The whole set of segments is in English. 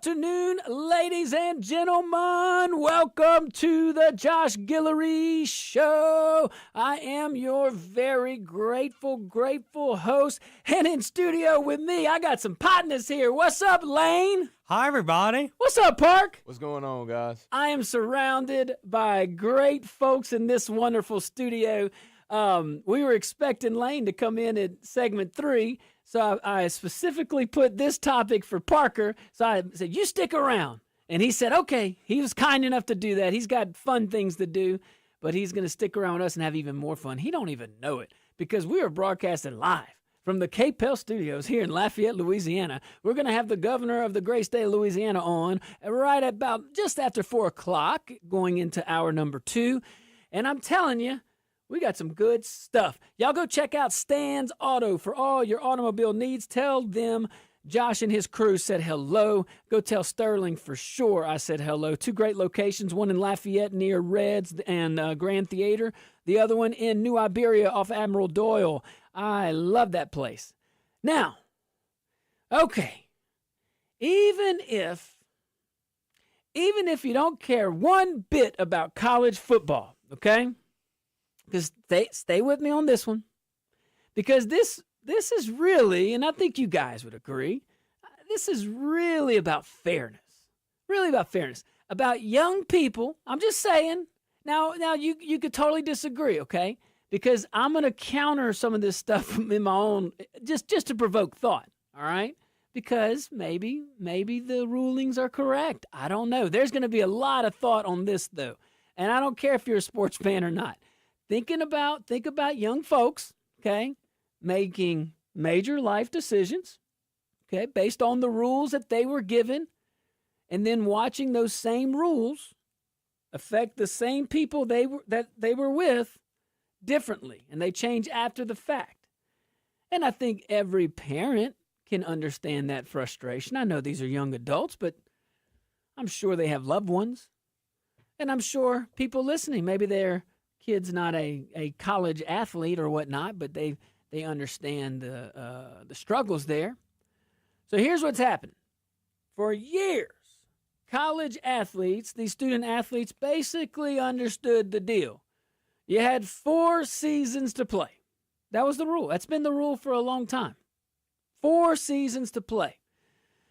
afternoon, ladies and gentlemen. Welcome to the Josh Guillory Show. I am your very grateful host. And in studio with me, I got some partners here. What's up, Lane? Hi, everybody. What's up, Park? What's going on, guys? I am surrounded by great folks in this wonderful studio. We were expecting Lane to come in at segment 3, so I specifically put this topic for Parker. So I said, you stick around. And he said, okay. He was kind enough to do that. He's got fun things to do, but he's going to stick around with us and have even more fun. He don't even know it because we are broadcasting live from the KPEL studios here in Lafayette, Louisiana. We're going to have the governor of the great state of Louisiana on right about just after 4 o'clock, going into hour number 2. And I'm telling you, we got some good stuff. Y'all go check out Stan's Auto for all your automobile needs. Tell them Josh and his crew said hello. Go tell Sterling for sure I said hello. 2 great locations, one in Lafayette near Reds and Grand Theater. The other one in New Iberia off Admiral Doyle. I love that place. Now, okay, even if you don't care one bit about college football, okay? Because stay with me on this one, because this is really, and I think you guys would agree, this is really about fairness. Really about fairness. About young people. I'm just saying. Now you could totally disagree, okay? Because I'm going to counter some of this stuff in my own, just to provoke thought, all right? Because maybe the rulings are correct. I don't know. There's going to be a lot of thought on this, though. And I don't care if you're a sports fan or not. Think about young folks, okay, making major life decisions, okay, based on the rules that they were given, and then watching those same rules affect the same people they were with differently, and they change after the fact. And I think every parent can understand that frustration. I know these are young adults, but I'm sure they have loved ones, and I'm sure people listening, maybe they're kid's not a college athlete or whatnot, but they understand the struggles there. So here's what's happened. For years, college athletes, these student athletes, basically understood the deal. You had 4 seasons to play. That was the rule. That's been the rule for a long time. 4 seasons to play.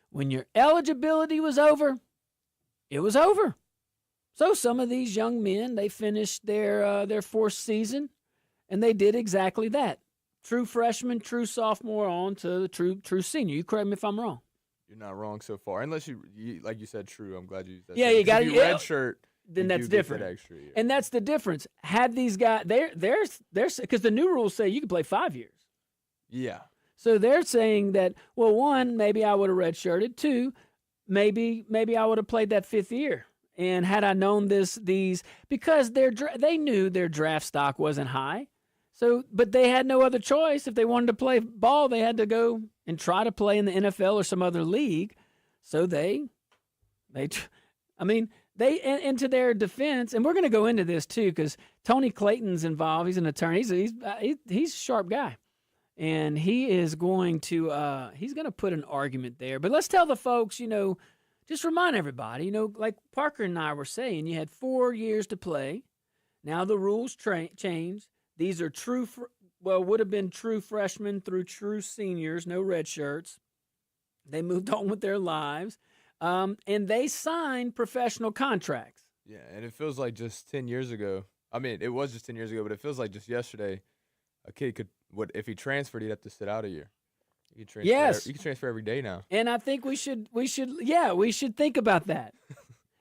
When your eligibility was over, it was over. So some of these young men, they finished their 4th season, and they did exactly that. True freshman, true sophomore, on to the true senior. You correct me if I'm wrong. You're not wrong so far, unless you like you said, true. I'm glad you used that. Yeah, you got it. Red shirt. Then that's different. That extra year. And that's the difference. Had these guys, they're because the new rules say you can play 5 years. Yeah. So they're saying that, well, 1, maybe I would have redshirted. 2, maybe I would have played that 5th year. And had I known because they knew their draft stock wasn't high, but they had no other choice. If they wanted to play ball, they had to go and try to play in the NFL or some other league. So into their defense, and we're going to go into this too, because Tony Clayton's involved. He's an attorney. He's a sharp guy, and he is going to put an argument there. But let's tell the folks, just remind everybody, like Parker and I were saying, you had 4 years to play. Now the rules change. These are would have been true freshmen through true seniors, no red shirts. They moved on with their lives, and they signed professional contracts. Yeah, and it feels like just 10 years ago. I mean, it was just 10 years ago, but it feels like just yesterday a kid if he transferred, he'd have to sit out a year. You can transfer every day now. And I think we should think about that.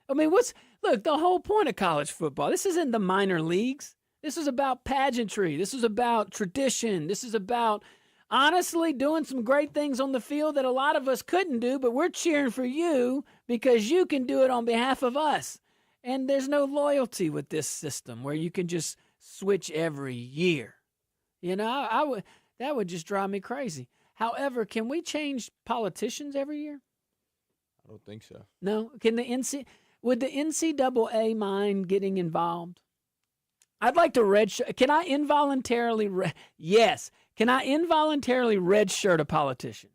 I mean, the whole point of college football, this isn't the minor leagues. This is about pageantry. This is about tradition. This is about honestly doing some great things on the field that a lot of us couldn't do, but we're cheering for you because you can do it on behalf of us. And there's no loyalty with this system where you can just switch every year. That would just drive me crazy. However, can we change politicians every year? I don't think so. No? Would the NCAA mind getting involved? I'd like to can I involuntarily Yes. Can I involuntarily redshirt a politician?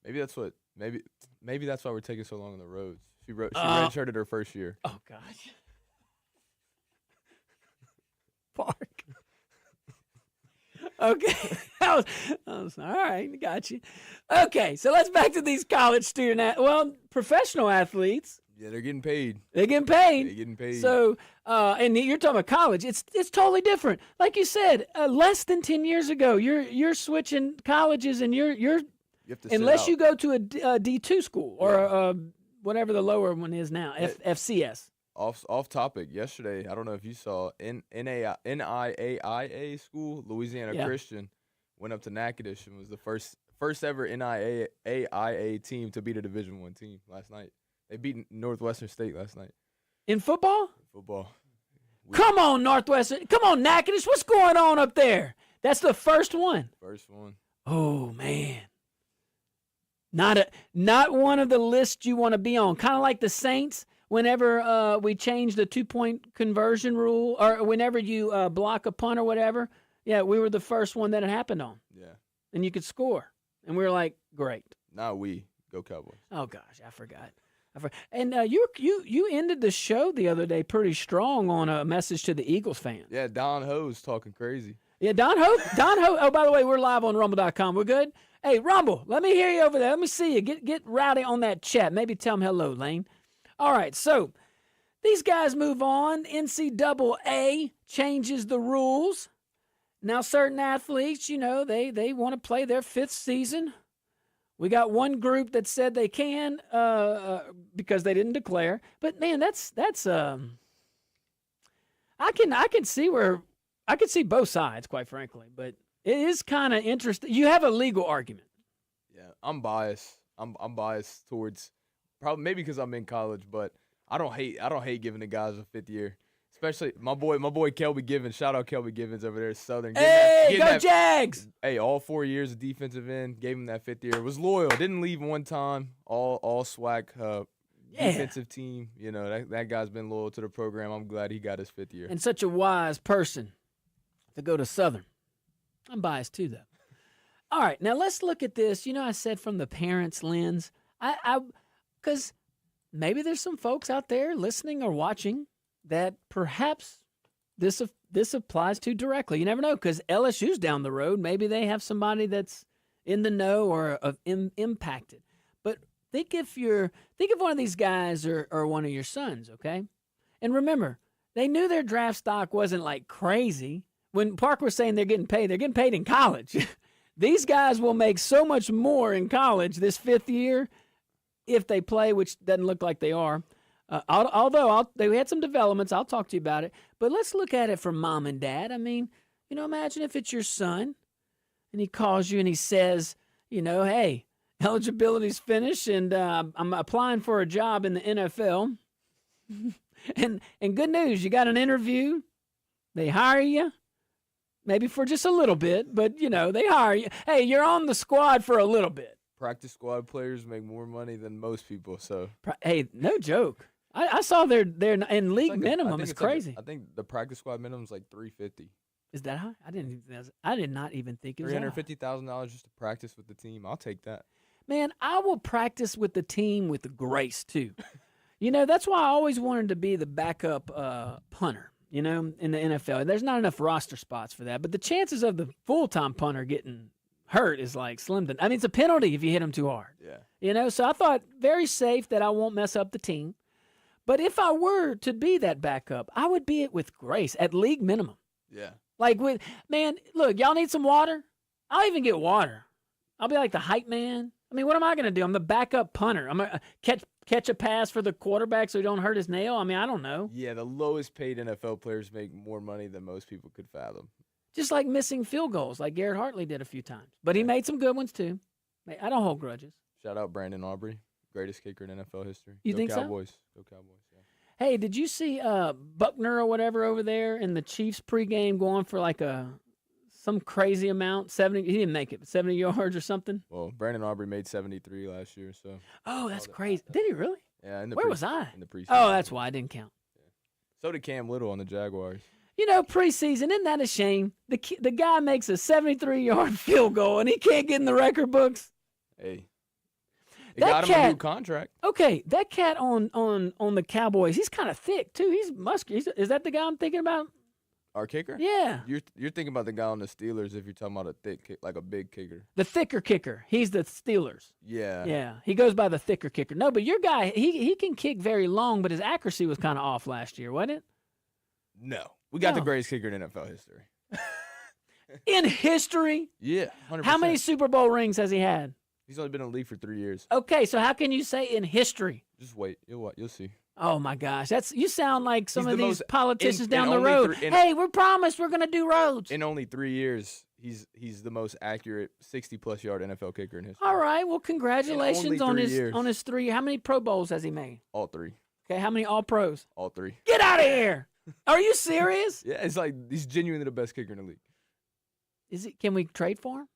Maybe that's what Maybe that's why we're taking so long on the roads. She redshirted her first year. Oh gosh. Park. Okay. I was all right. Got you. Okay, so let's back to these college professional athletes. Yeah, they're getting paid. They're getting paid. They're getting paid. So, and you're talking about college. It's totally different. Like you said, less than 10 years ago, you're switching colleges, and you have to unless you go to a D2 school or whatever the lower one is now, FCS. Off topic. Yesterday, I don't know if you saw NIAIA school, Louisiana Christian, went up to Natchitoches and was the first ever NIAIA team to beat a Division I team last night. They beat Northwestern State last night. In football? Football. Come on, Northwestern. Come on, Natchitoches. What's going on up there? That's the first one. First one. Oh man. Not one of the lists you want to be on. Kind of like the Saints. Whenever we changed the 2-point conversion rule, or whenever you block a punt or whatever, we were the first one that it happened on. Yeah. And you could score. And we were like, great. Now go Cowboys. Oh, gosh, I forgot. And you ended the show the other day pretty strong on a message to the Eagles fans. Yeah, Don Ho's talking crazy. Yeah, Don Ho. Oh, by the way, we're live on Rumble.com. We're good? Hey, Rumble, let me hear you over there. Let me see you. Get rowdy on that chat. Maybe tell them hello, Lane. All right, so these guys move on. NCAA changes the rules. Now certain athletes, they want to play their 5th season. We got one group that said they can because they didn't declare. But man, that's I can see both sides, quite frankly. But it is kind of interesting. You have a legal argument. Yeah, I'm biased. I'm biased towards. Probably maybe because I'm in college, but I don't hate giving the guys a 5th year, especially my boy Kelby Givens. Shout out Kelby Givens over there at Southern. Go Jags! Hey, all 4 years of defensive end, gave him that 5th year. Was loyal, didn't leave one time. All SWAC defensive team. That guy's been loyal to the program. I'm glad he got his 5th year. And such a wise person to go to Southern. I'm biased too, though. All right, now let's look at this. I said from the parents' lens. Because maybe there's some folks out there listening or watching that perhaps this applies to directly. You never know, because LSU's down the road. Maybe they have somebody that's in the know or impacted. But think of one of these guys or one of your sons, okay? And remember, they knew their draft stock wasn't like crazy. When Park was saying they're getting paid in college. These guys will make so much more in college this 5th year if they play, which doesn't look like they are. Although they had some developments. I'll talk to you about it. But let's look at it from mom and dad. I mean, imagine if it's your son and he calls you and he says, hey, eligibility's finished and I'm applying for a job in the NFL. and good news, you got an interview. They hire you. Maybe for just a little bit, but, they hire you. Hey, you're on the squad for a little bit. Practice squad players make more money than most people. So hey, no joke. I saw they're in league minimum. It's crazy. I think the practice squad minimum is like $350. Is that high? I did not even think it was $350,000 just to practice with the team. I'll take that. Man, I will practice with the team with grace too. That's why I always wanted to be the backup punter. In the NFL, there's not enough roster spots for that. But the chances of the full-time punter getting hurt is like slim to. I mean, it's a penalty if you hit him too hard. Yeah. So I thought very safe that I won't mess up the team. But if I were to be that backup, I would be it with grace at league minimum. Yeah. Like look, y'all need some water? I'll even get water. I'll be like the hype man. I mean, what am I going to do? I'm the backup punter. I'm going to catch a pass for the quarterback so he don't hurt his nail. I mean, I don't know. Yeah, the lowest paid NFL players make more money than most people could fathom. Just like missing field goals like Garrett Hartley did a few times. But he made some good ones too. I don't hold grudges. Shout out Brandon Aubrey, greatest kicker in NFL history. You think Cowboys. So? Go Cowboys, yeah. Hey, did you see Buckner or whatever over there in the Chiefs pregame going for like some crazy amount? 70, he didn't make it, but 70 yards or something? Well, Brandon Aubrey made 73 last year, so. Oh, that's crazy. Did he really? Yeah. Where was I? In the preseason. Oh, that's why I didn't count. Yeah. So did Cam Little on the Jaguars. Preseason, isn't that a shame? The guy makes a 73-yard field goal, and he can't get in the record books. Hey. It got him a new contract. Okay, that cat on the Cowboys, he's kind of thick too. He's muscular. Is that the guy I'm thinking about? Our kicker? Yeah. You're thinking about the guy on the Steelers if you're talking about a thick kick, like a big kicker. The thicker kicker. He's the Steelers. Yeah. Yeah. He goes by the thicker kicker. No, but your guy, he can kick very long, but his accuracy was kind of off last year, wasn't it? No. We got the greatest kicker in NFL history. In history? Yeah, 100%. How many Super Bowl rings has he had? He's only been in the league for 3 years. Okay, so how can you say in history? Just wait. You'll see. Oh my gosh, you sound like some He's of the these most- politicians down in the only road. three- in- Hey, we're promised we're gonna do roads. In only 3 years, he's the most accurate 60-plus yard NFL kicker in history. All right, well, congratulations on 3 his years. on his 3. How many Pro Bowls has he made? All 3. Okay, how many All Pros? All 3. Get out of here! Are you serious? Yeah, it's like he's genuinely the best kicker in the league. Is it? Can we trade for him?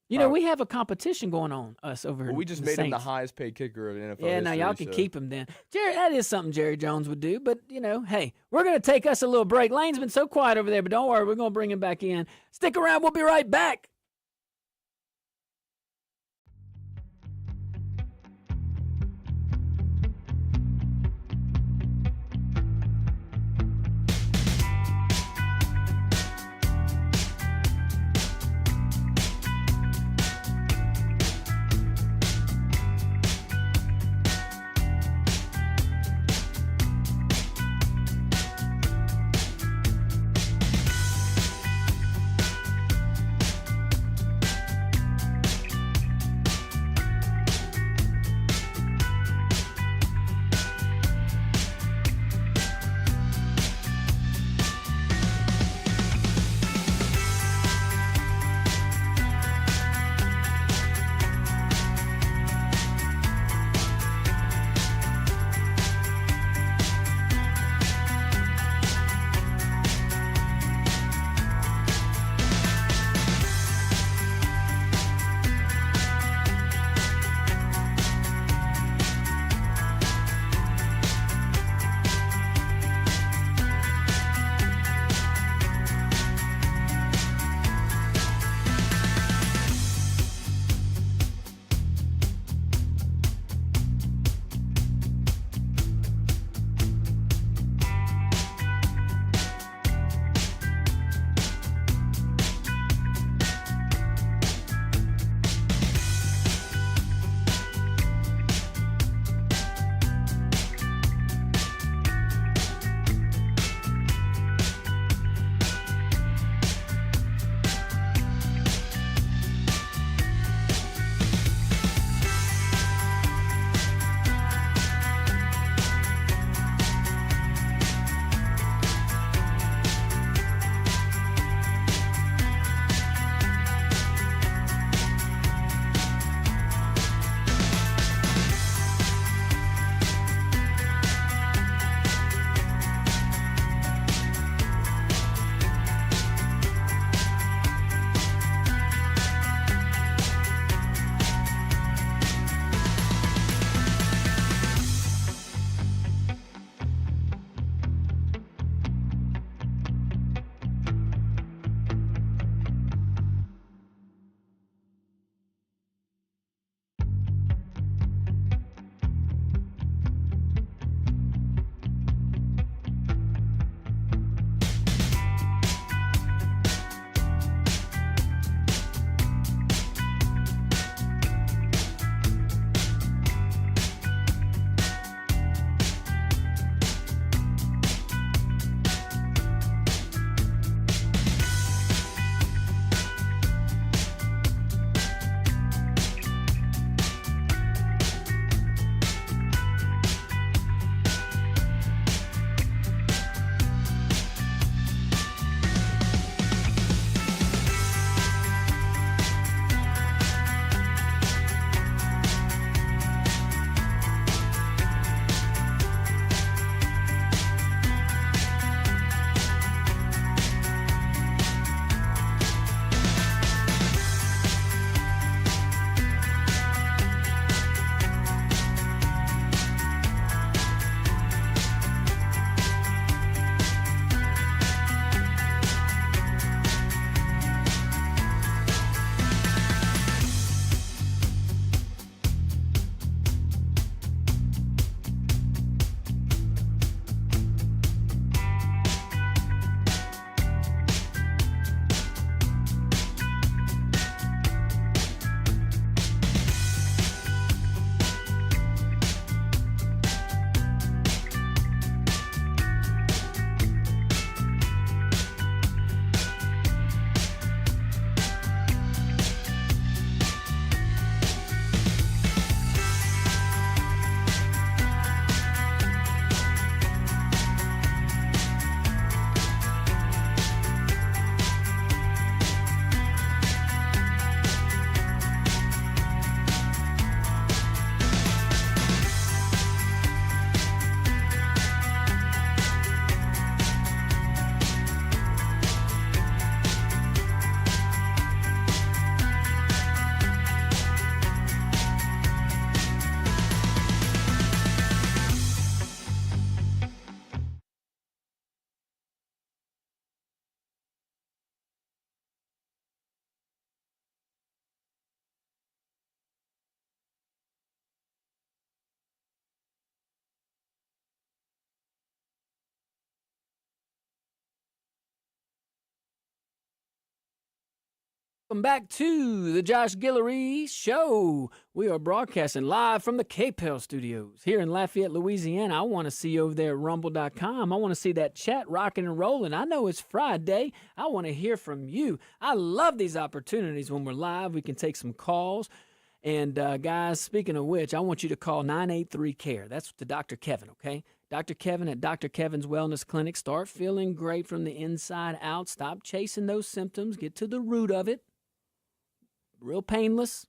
You know, we have a competition going on us over here. Well, we just the made him the Saints. highest paid kicker of NFL Yeah, now history, y'all can so. keep him then. Jerry, that is something Jerry Jones would do. But, you know, hey, we're going to take us a little break. Lane's been so quiet over there, but don't worry, we're going to bring him back in. Stick around. We'll be right back. Welcome back to the Josh Guillory Show. We are broadcasting live from the KPEL studios here in Lafayette, Louisiana. I want to see you over there at rumble.com. I want to see that chat rocking and rolling. I know it's Friday. I want to hear from you. I love these opportunities when we're live. We can take some calls. And guys, speaking of which, I want you to call 983-CARE. That's to Dr. Kevin, okay? Dr. Kevin at Dr. Kevin's Wellness Clinic. Start feeling great from the inside out. Stop chasing those symptoms. Get to the root of it. Real painless,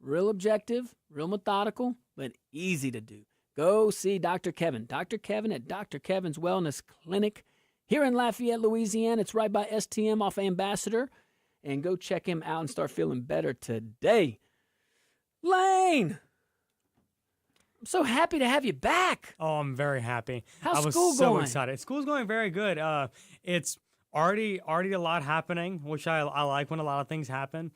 real objective, real methodical, but easy to do. Go see Dr. Kevin. Dr. Kevin at Dr. Kevin's Wellness Clinic here in Lafayette, Louisiana. It's right by STM off Ambassador. And go check him out and start feeling better today. Lane! I'm so happy to have you back. Oh, I'm very happy. How's I was school so going? excited. School's going very good. It's already a lot happening, which I like when a lot of things happen.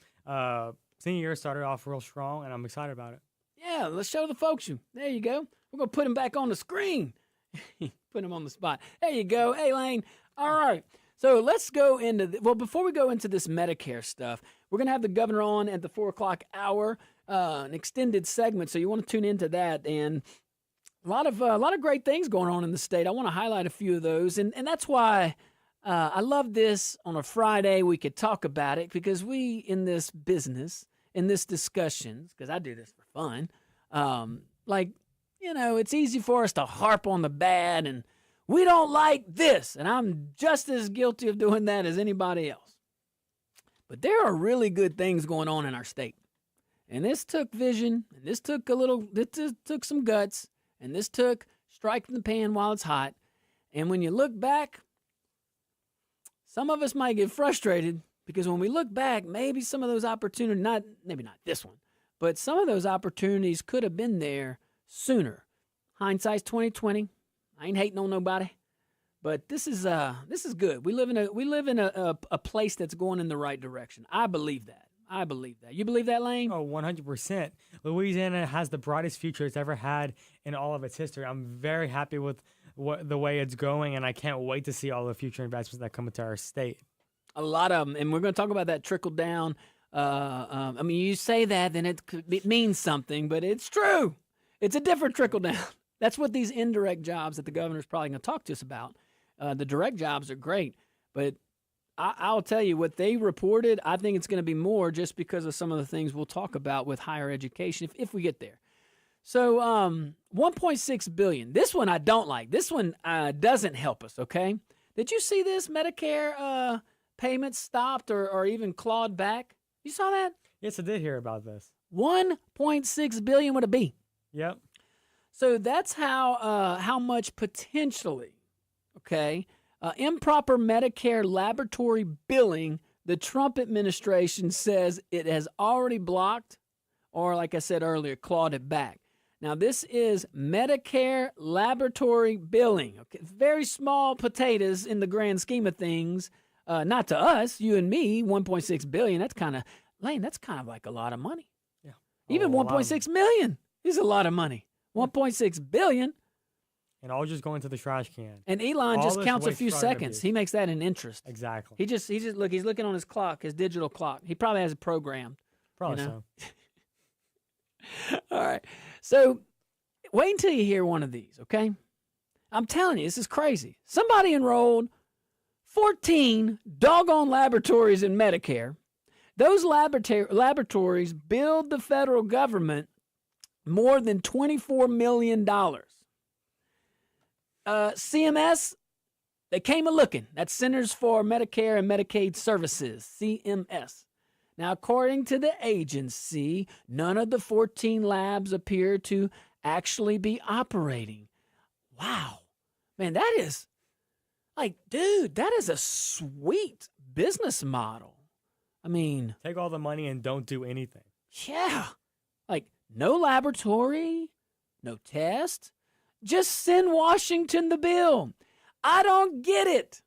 Senior year started off real strong, and I'm excited about it. Yeah, let's show the folks you. There you go. We're going to put him back on the screen. Put him on the spot. There you go. Hey, Lane. All right. So let's go into before we go into this Medicare stuff, we're going to have the governor on at the 4 o'clock hour, an extended segment. So you want to tune into that. And a lot of great things going on in the state. I want to highlight a few of those. And that's why I love this on a Friday. We could talk about it because we, in this business, in this discussions, because I do this for fun, it's easy for us to harp on the bad and we don't like this. And I'm just as guilty of doing that as anybody else. But there are really good things going on in our state. And this took vision, and this took took some guts, and this took striking the pan while it's hot. And when you look back, some of us might get frustrated because when we look back, maybe some of those opportunities, maybe not this one, but some of those opportunities could have been there sooner. Hindsight's 20/20. I ain't hating on nobody, but this is good. We live in a place that's going in the right direction. I believe that. You believe that, Lane? Oh, 100%. Louisiana has the brightest future it's ever had in all of its history. I'm very happy with the way it's going, and I can't wait to see all the future investments that come into our state. A lot of them, and we're going to talk about that trickle down. You say that, then it means something, but it's true. It's a different trickle down. That's what these indirect jobs that the governor's probably going to talk to us about. The direct jobs are great, but I'll tell you what they reported. I think it's going to be more just because of some of the things we'll talk about with higher education if we get there. So $1.6 billion. This one I don't like. This one doesn't help us, okay? Did you see this Medicare payments stopped or even clawed back? You saw that? Yes, I did hear about this. $1.6 billion with a B. Yep. So that's how much potentially, okay, improper Medicare laboratory billing, the Trump administration says it has already blocked or, like I said earlier, clawed it back. Now, this is Medicare laboratory billing. Okay, very small potatoes in the grand scheme of things. Not to us, you and me, $1.6 billion. That's kind of, Lane, that's kind of like a lot of money. Yeah. Even $1.6 million is a lot of money. $1.6 billion. And all just going to the trash can. And Elon all just counts a few seconds. He makes that an interest. Exactly. He's looking on his clock, his digital clock. He probably has it programmed. Probably so. All right. So wait until you hear one of these, okay? I'm telling you, this is crazy. Somebody enrolled 14 doggone laboratories in Medicare. Those laboratories billed the federal government more than $24 million. CMS, they came a-looking. That's Centers for Medicare and Medicaid Services, CMS. Now, according to the agency, none of the 14 labs appear to actually be operating. Wow. Man, that is, dude, that is a sweet business model. I mean, take all the money and don't do anything. Yeah. No laboratory, no test. Just send Washington the bill. I don't get it.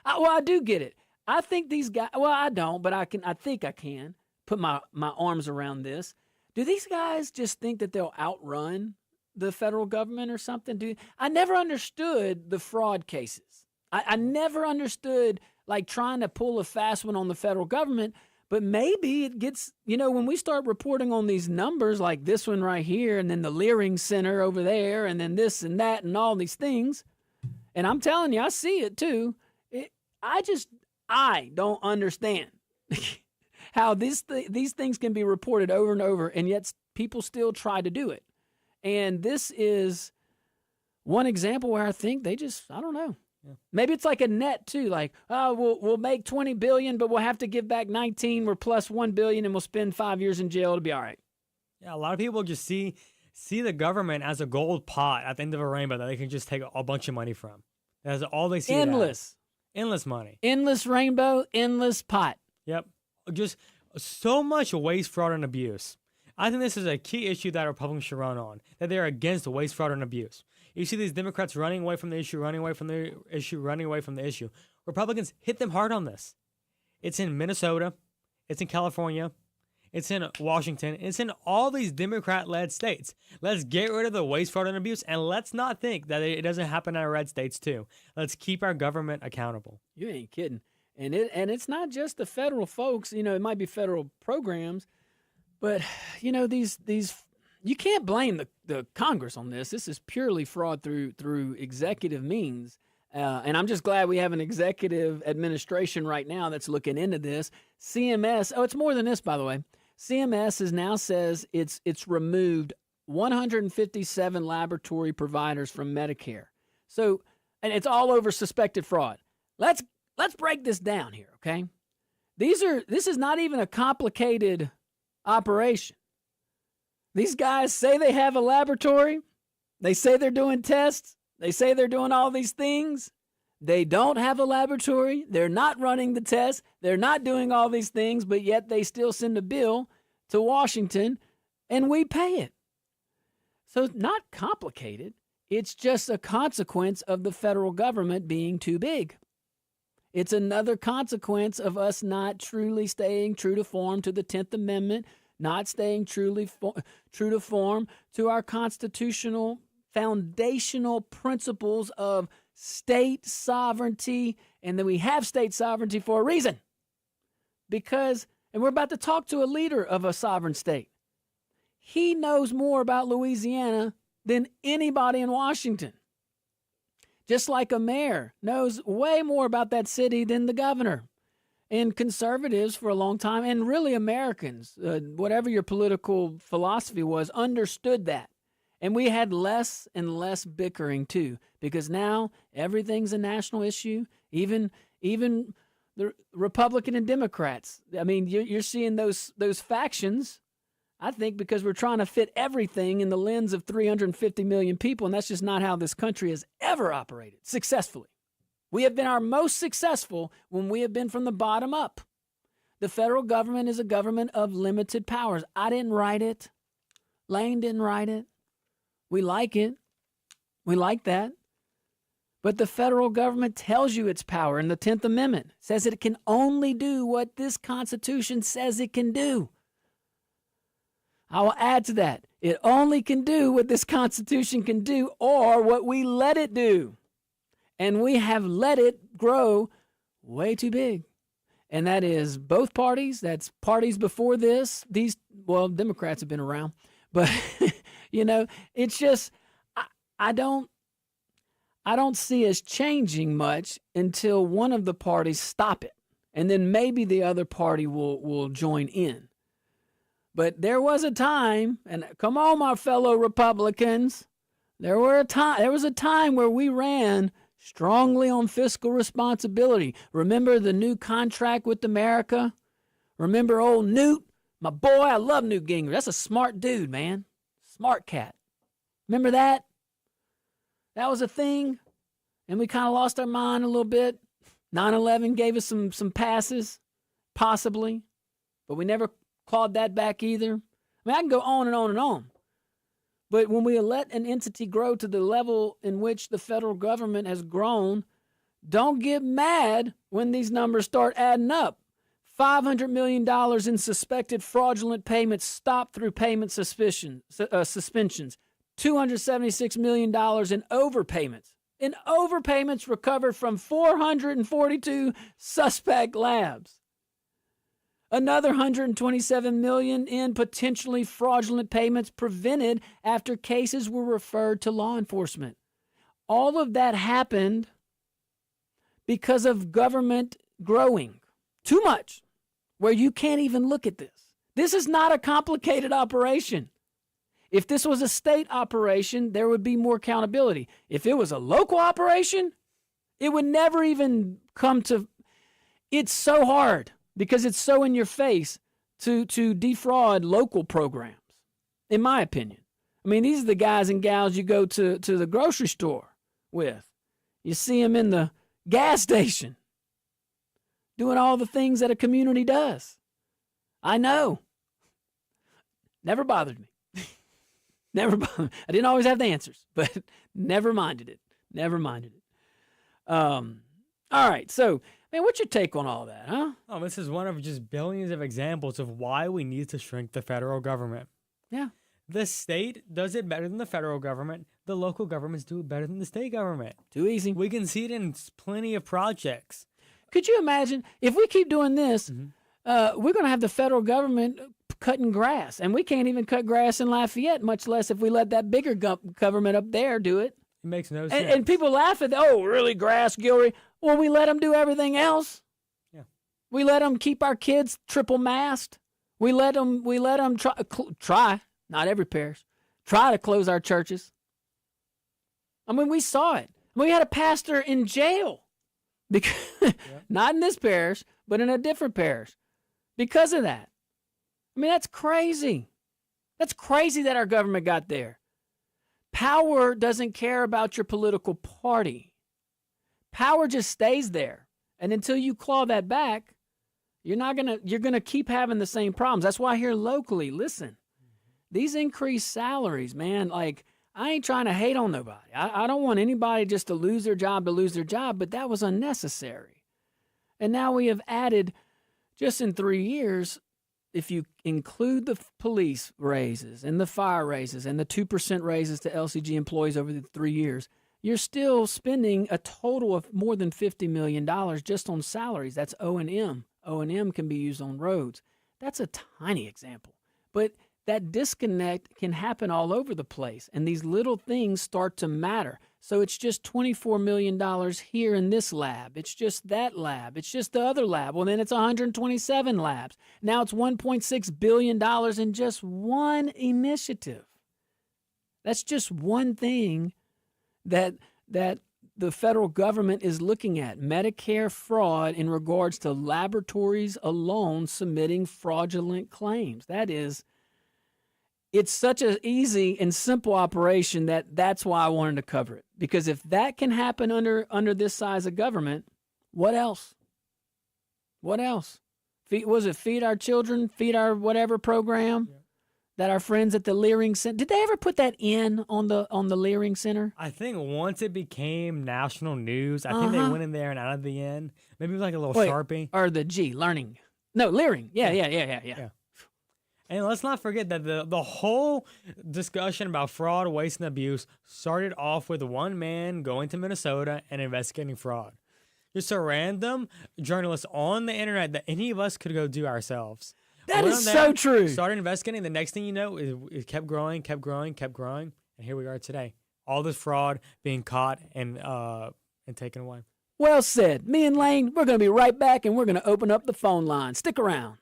I do get it. I think these guys, I don't, but I think I can put my arms around this. Do these guys just think that they'll outrun the federal government or something? I never understood the fraud cases. I never understood trying to pull a fast one on the federal government, But maybe it gets, when we start reporting on these numbers like this one right here, and then the Leering Center over there, and then this and that and all these things, and I'm telling you, I see it too. I don't understand how these things can be reported over and over, and yet people still try to do it. And this is one example where I think I don't know. Yeah. Maybe it's like a net too, like, oh, we'll make $20 billion, but we'll have to give back 19. We're plus $1 billion, and we'll spend 5 years in jail to be all right. Yeah, a lot of people just see the government as a gold pot at the end of a rainbow that they can just take a bunch of money from. That's all they see. Endless money. Endless rainbow, endless pot. Yep. Just so much waste, fraud, and abuse. I think this is a key issue that Republicans should run on, that they're against waste, fraud, and abuse. You see these Democrats running away from the issue, running away from the issue. Republicans hit them hard on this. It's in Minnesota. It's in California. It's in Washington. It's in all these Democrat-led states. Let's get rid of the waste, fraud, and abuse, and let's not think that it doesn't happen in our red states too. Let's keep our government accountable. You ain't kidding. And it's not just the federal folks. It might be federal programs, but these you can't blame the Congress on this. This is purely fraud through executive means. And I'm just glad we have an executive administration right now that's looking into this. CMS, it's more than this, by the way. CMS now says it's removed 157 laboratory providers from Medicare. So, and it's all over suspected fraud. Let's break this down here, okay? This is not even a complicated operation. These guys say they have a laboratory. They say they're doing tests. They say they're doing all these things. They don't have a laboratory. They're not running the tests. They're not doing all these things, but yet they still send a bill to Washington, and we pay it. So it's not complicated. It's just a consequence of the federal government being too big. It's another consequence of us not truly staying true to form to the 10th Amendment, not staying true to form to our constitutional foundational principles of state sovereignty. And then we have state sovereignty for a reason. And we're about to talk to a leader of a sovereign state. He knows more about Louisiana than anybody in Washington. Just like a mayor knows way more about that city than the governor. And conservatives for a long time, and really Americans, whatever your political philosophy was, understood that. And we had less and less bickering too, because now everything's a national issue, even the Republican and Democrats. I mean, you're seeing those factions, I think, because we're trying to fit everything in the lens of 350 million people, and that's just not how this country has ever operated successfully. We have been our most successful when we have been from the bottom up. The federal government is a government of limited powers. I didn't write it. Lane didn't write it. We like it. We like that. But the federal government tells you its power in the 10th Amendment. It says it can only do what this Constitution says it can do. I will add to that. It only can do what this Constitution can do or what we let it do. And we have let it grow way too big. And that is both parties. That's parties before this. Democrats have been around. But, it's just, I don't see us changing much until one of the parties stop it. And then maybe the other party will join in. But there was a time, and come on, my fellow Republicans, there was a time where we ran strongly on fiscal responsibility. Remember the new contract with America? Remember old Newt? My boy, I love Newt Gingrich. That's a smart dude, man. Smart cat. Remember that? That was a thing. And we kind of lost our mind a little bit. 9/11 gave us some passes, possibly. But we never clawed that back either. I mean, I can go on and on and on. But when we let an entity grow to the level in which the federal government has grown, don't get mad when these numbers start adding up. $500 million in suspected fraudulent payments stopped through payment suspensions. $276 million in overpayments. In overpayments recovered from 442 suspect labs. Another 127 million in potentially fraudulent payments prevented after cases were referred to law enforcement. All of that happened because of government growing too much, where you can't even look at this. This is not a complicated operation. If this was a state operation, there would be more accountability. If it was a local operation, it would never even come to. It's so hard because it's so in your face to defraud local programs, in my opinion. I mean, these are the guys and gals you go to the grocery store with. You see them in the gas station doing all the things that a community does. I know. Never bothered me. Never bothered me. I didn't always have the answers, but never minded it. Never minded it. All right, so, man, what's your take on all that, huh? Oh, this is one of just billions of examples of why we need to shrink the federal government. Yeah. The state does it better than the federal government. The local governments do it better than the state government. Too easy. We can see it in plenty of projects. Could you imagine if we keep doing this, we're going to have the federal government cutting grass, and we can't even cut grass in Lafayette, much less if we let that bigger government up there do it. It makes no sense. And people laugh at, oh, really, grass, Guillory? Well, we let them do everything else. Yeah. We let them keep our kids triple masked. We let them try, not every parish, try to close our churches. I mean, we saw it. We had a pastor in jail, because not in this parish, but in a different parish, because of that. I mean, that's crazy. That's crazy that our government got there. Power doesn't care about your political party. Power just stays there. And until you claw that back, you're gonna keep having the same problems. That's why here locally, listen, these increased salaries, man, like, I ain't trying to hate on nobody. I don't want anybody just to lose their job, but that was unnecessary. And now we have added, just in 3 years, if you include the police raises and the fire raises and the 2% raises to LCG employees over the 3 years, you're still spending a total of more than $50 million just on salaries. That's O&M. O&M can be used on roads. That's a tiny example. But that disconnect can happen all over the place, and these little things start to matter. So it's just $24 million here in this lab. It's just that lab. It's just the other lab. Well, then it's 127 labs. Now it's $1.6 billion in just one initiative. That's just one thing that the federal government is looking at. Medicare fraud in regards to laboratories alone submitting fraudulent claims. It's such an easy and simple operation that's why I wanted to cover it. Because if that can happen under this size of government, what else? What else? Feed Our Children, Feed Our Whatever program that our friends at the Leering Center, did they ever put that on the Leering Center? I think once it became national news, I think they went in there and out of the end. Maybe it was like a little Sharpie. Or the G, learning. No, Leering. Yeah. And let's not forget that the whole discussion about fraud, waste, and abuse started off with one man going to Minnesota and investigating fraud. Just a random journalist on the internet that any of us could go do ourselves. That is so true. Started investigating. The next thing you know, it kept growing. And here we are today. All this fraud being caught and taken away. Well said. Me and Lane, we're going to be right back, and we're going to open up the phone line. Stick around.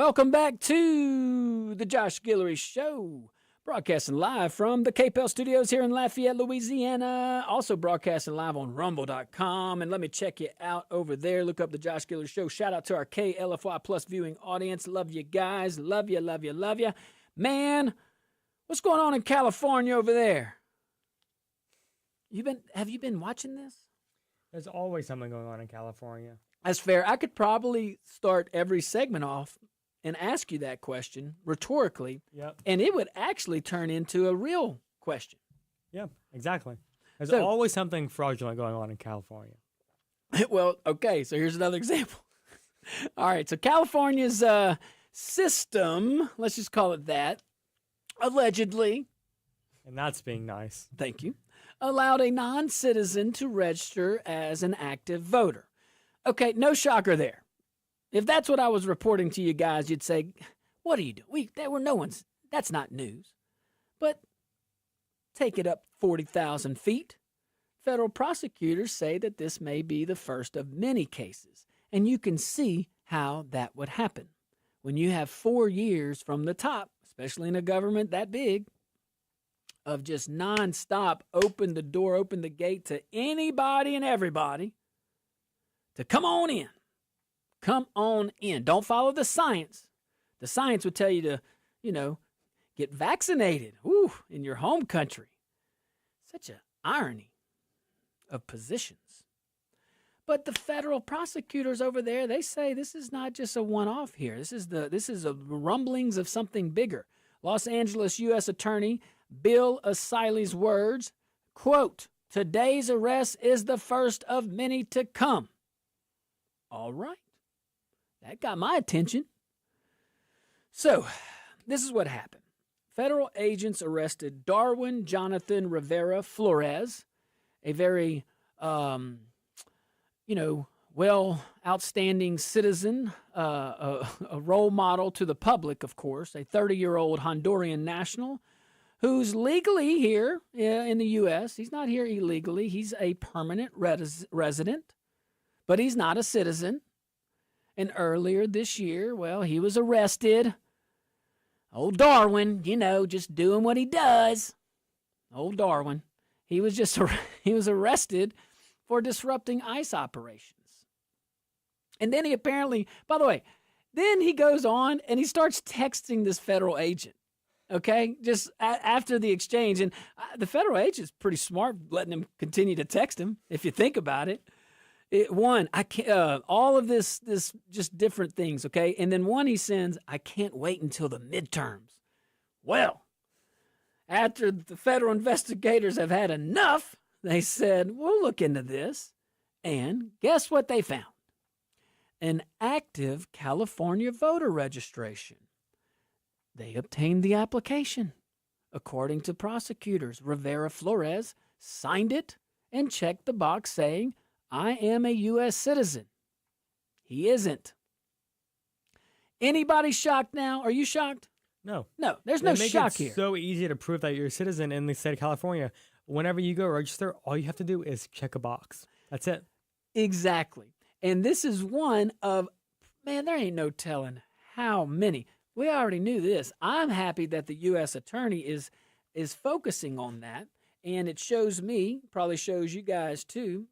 Welcome back to the Josh Guillory Show. Broadcasting live from the KPEL studios here in Lafayette, Louisiana. Also broadcasting live on rumble.com. And let me check you out over there. Look up the Josh Guillory Show. Shout out to our KLFY Plus viewing audience. Love you guys. Love you, love you, love you. Man, what's going on in California over there? Have you been watching this? There's always something going on in California. That's fair. I could probably start every segment off and ask you that question rhetorically, and it would actually turn into a real question. Yeah, exactly. There's always something fraudulent going on in California. Well, okay, so here's another example. All right, so California's system, let's just call it that, allegedly, and that's being nice. Thank you, allowed a non-citizen to register as an active voter. Okay, no shocker there. If that's what I was reporting to you guys, you'd say, what are you doing? That's not news. But take it up 40,000 feet. Federal prosecutors say that this may be the first of many cases. And you can see how that would happen. When you have 4 years from the top, especially in a government that big, of just nonstop open the door, open the gate to anybody and everybody to come on in. Come on in. Don't follow the science. The science would tell you to, get vaccinated. In your home country. Such an irony of positions. But the federal prosecutors over there, they say this is not just a one-off here. This is a rumblings of something bigger. Los Angeles U.S. Attorney Bill Asili's words, quote, "Today's arrest is the first of many to come." All right. That got my attention. So, this is what happened. Federal agents arrested Darwin Jonathan Rivera Flores, a very, outstanding citizen, a role model to the public, of course, a 30-year-old Honduran national who's legally here in the U.S. He's not here illegally. He's a permanent resident, but he's not a citizen. And earlier this year, he was arrested. Old Darwin, just doing what he does. Old Darwin. He was arrested for disrupting ICE operations. And then he apparently, by the way, then he goes on and he starts texting this federal agent. Okay, just after the exchange. And the federal agent's pretty smart letting him continue to text him, if you think about it. All of this just different things, okay? And then one he sends, I can't wait until the midterms. Well, after the federal investigators have had enough, they said, we'll look into this. And guess what they found? An active California voter registration. They obtained the application. According to prosecutors, Rivera Flores signed it and checked the box saying, I am a U.S. citizen. He isn't. Anybody shocked now? Are you shocked? No. No, there's no shock here. It's so easy to prove that you're a citizen in the state of California. Whenever you go register, all you have to do is check a box. That's it. Exactly. And this is one of, there ain't no telling how many. We already knew this. I'm happy that the U.S. attorney is focusing on that. And it shows me, probably shows you guys too,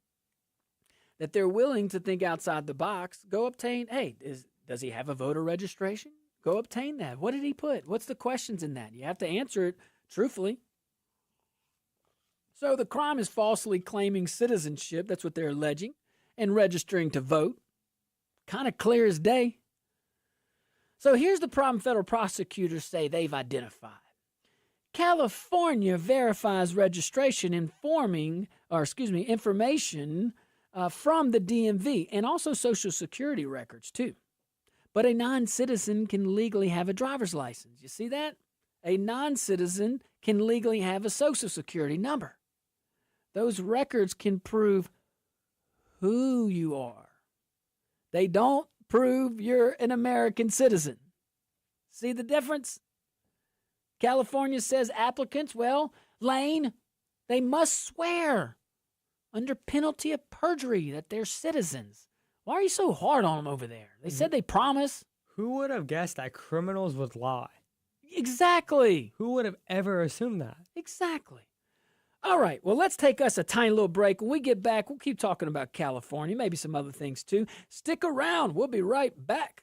that they're willing to think outside the box. Go obtain, does he have a voter registration? Go obtain that. What did he put? What's the questions in that? You have to answer it truthfully. So the crime is falsely claiming citizenship. That's what they're alleging. And registering to vote. Kind of clear as day. So here's the problem federal prosecutors say they've identified. California verifies registration information from the DMV and also Social Security records too. But a non-citizen can legally have a driver's license. You see that? A non-citizen can legally have a Social Security number. Those records can prove who you are. They don't prove you're an American citizen. See the difference? California says applicants, Lane, they must swear under penalty of perjury that they're citizens. Why are you so hard on them over there? They said they promise. Who would have guessed that criminals would lie? Exactly. Who would have ever assumed that? Exactly. All right, well, let's take us a tiny little break. When we get back, we'll keep talking about California, maybe some other things too. Stick around. We'll be right back.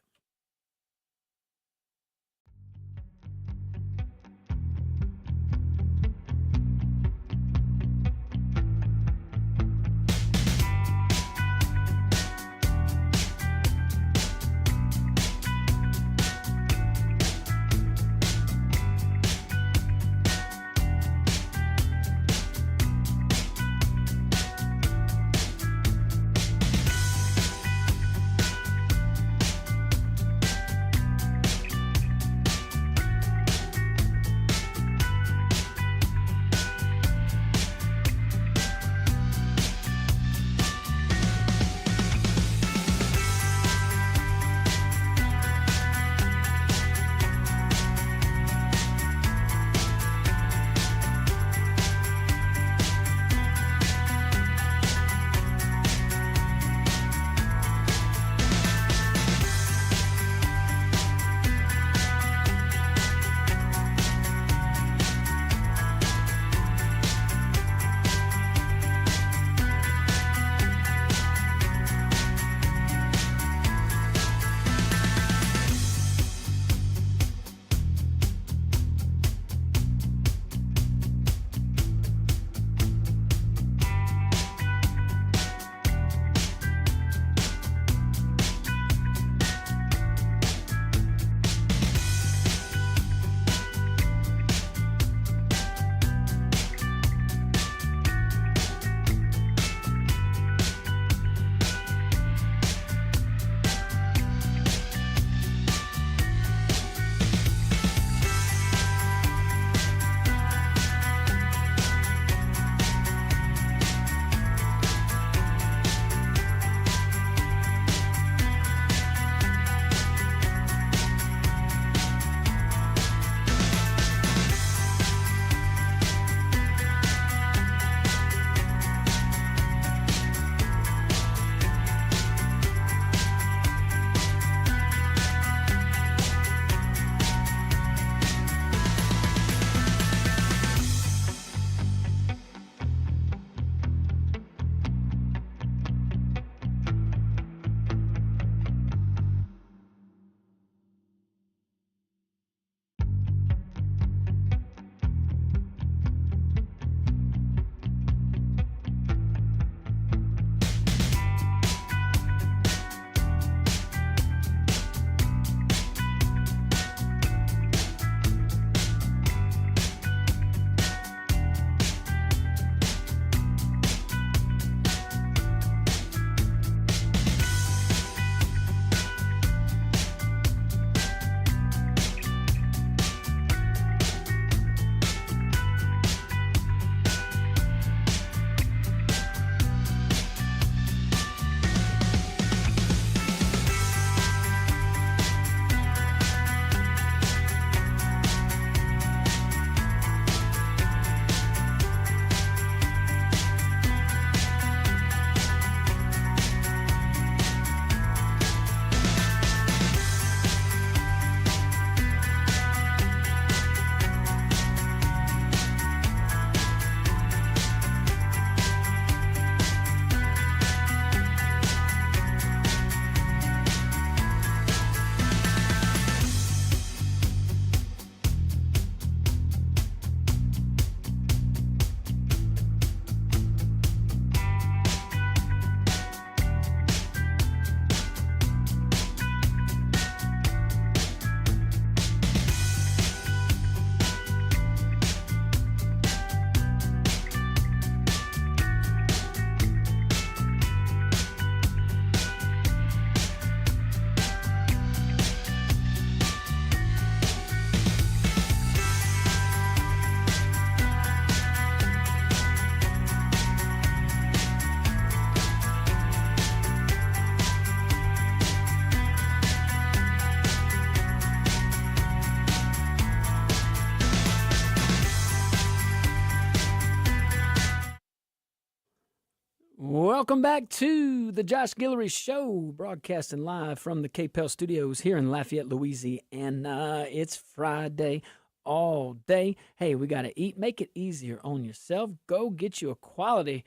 Welcome back to the Josh Guillory Show, broadcasting live from the KPEL studios here in Lafayette, Louisiana. It's Friday all day. Hey, we got to eat. Make it easier on yourself. Go get you a quality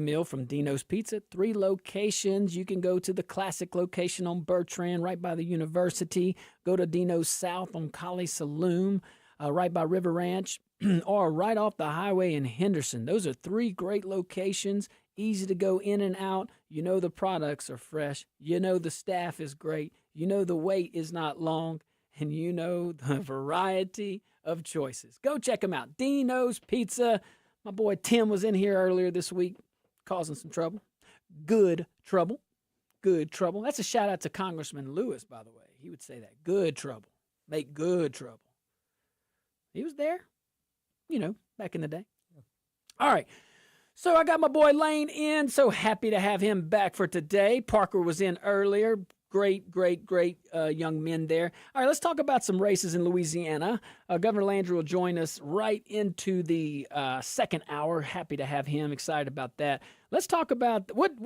meal from Dino's Pizza. 3 locations. You can go to the classic location on Bertrand, right by the university. Go to Dino's South on Collie Saloon, right by River Ranch, or right off the highway in Henderson. Those are 3 great locations. Easy to go in and out. You know the products are fresh. You know the staff is great. You know the wait is not long. And you know the variety of choices. Go check them out. Dino's Pizza. My boy Tim was in here earlier this week causing some trouble. Good trouble. Good trouble. That's a shout out to Congressman Lewis, by the way. He would say that. Good trouble. Make good trouble. He was there, back in the day. All right. So I got my boy Lane in. So happy to have him back for today. Parker was in earlier. Great young men there. All right, let's talk about some races in Louisiana. Governor Landry will join us right into the second hour. Happy to have him. Excited about that. Let's talk about what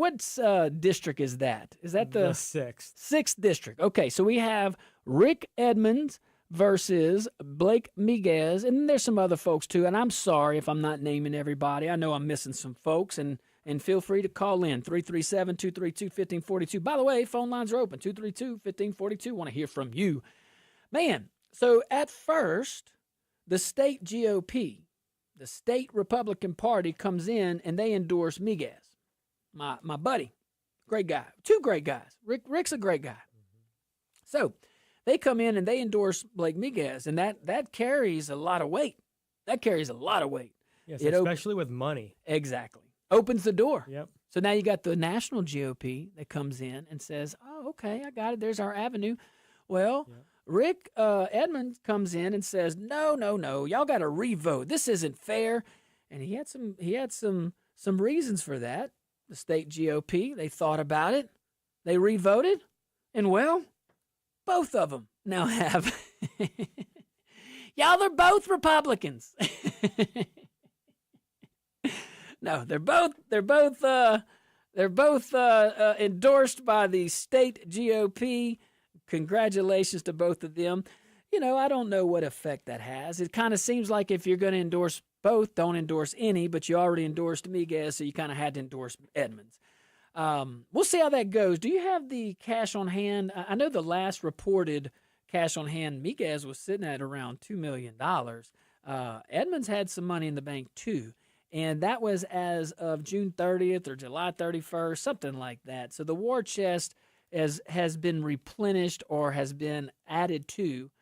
district is that? Is that the 6th? 6th district. Okay, so we have Rick Edmonds versus Blake Miguez, and there's some other folks too, and I'm sorry if I'm not naming everybody. I know I'm missing some folks, and feel free to call in, 337-232-1542. By the way, phone lines are open, 232-1542. Want to hear from you. Man, so at first, the state GOP, the state Republican Party comes in, and they endorse Miguez, my buddy, great guy, 2 great guys. Rick's a great guy. So they come in and they endorse Blake Miguez, and that carries a lot of weight. Yes, especially with money. Exactly. Opens the door. Yep. So now you got the national GOP that comes in and says, oh, okay, I got it. There's our avenue. Well, yep. Rick Edmonds comes in and says, no, y'all got to revote. This isn't fair. And he had some reasons for that. The state GOP, they thought about it. They revoted. And well, both of them now have. Y'all, they're both Republicans. No, they're both endorsed by the state GOP. Congratulations to both of them. I don't know what effect that has. It kind of seems like if you're going to endorse both, don't endorse any, but you already endorsed Miguez, so you kind of had to endorse Edmonds. We'll see how that goes. Do you have the cash on hand? I know the last reported cash on hand, Miguez was sitting at around $2 million. Edmonds had some money in the bank too. And that was as of June 30th or July 31st, something like that. So the war chest has been replenished or has been added to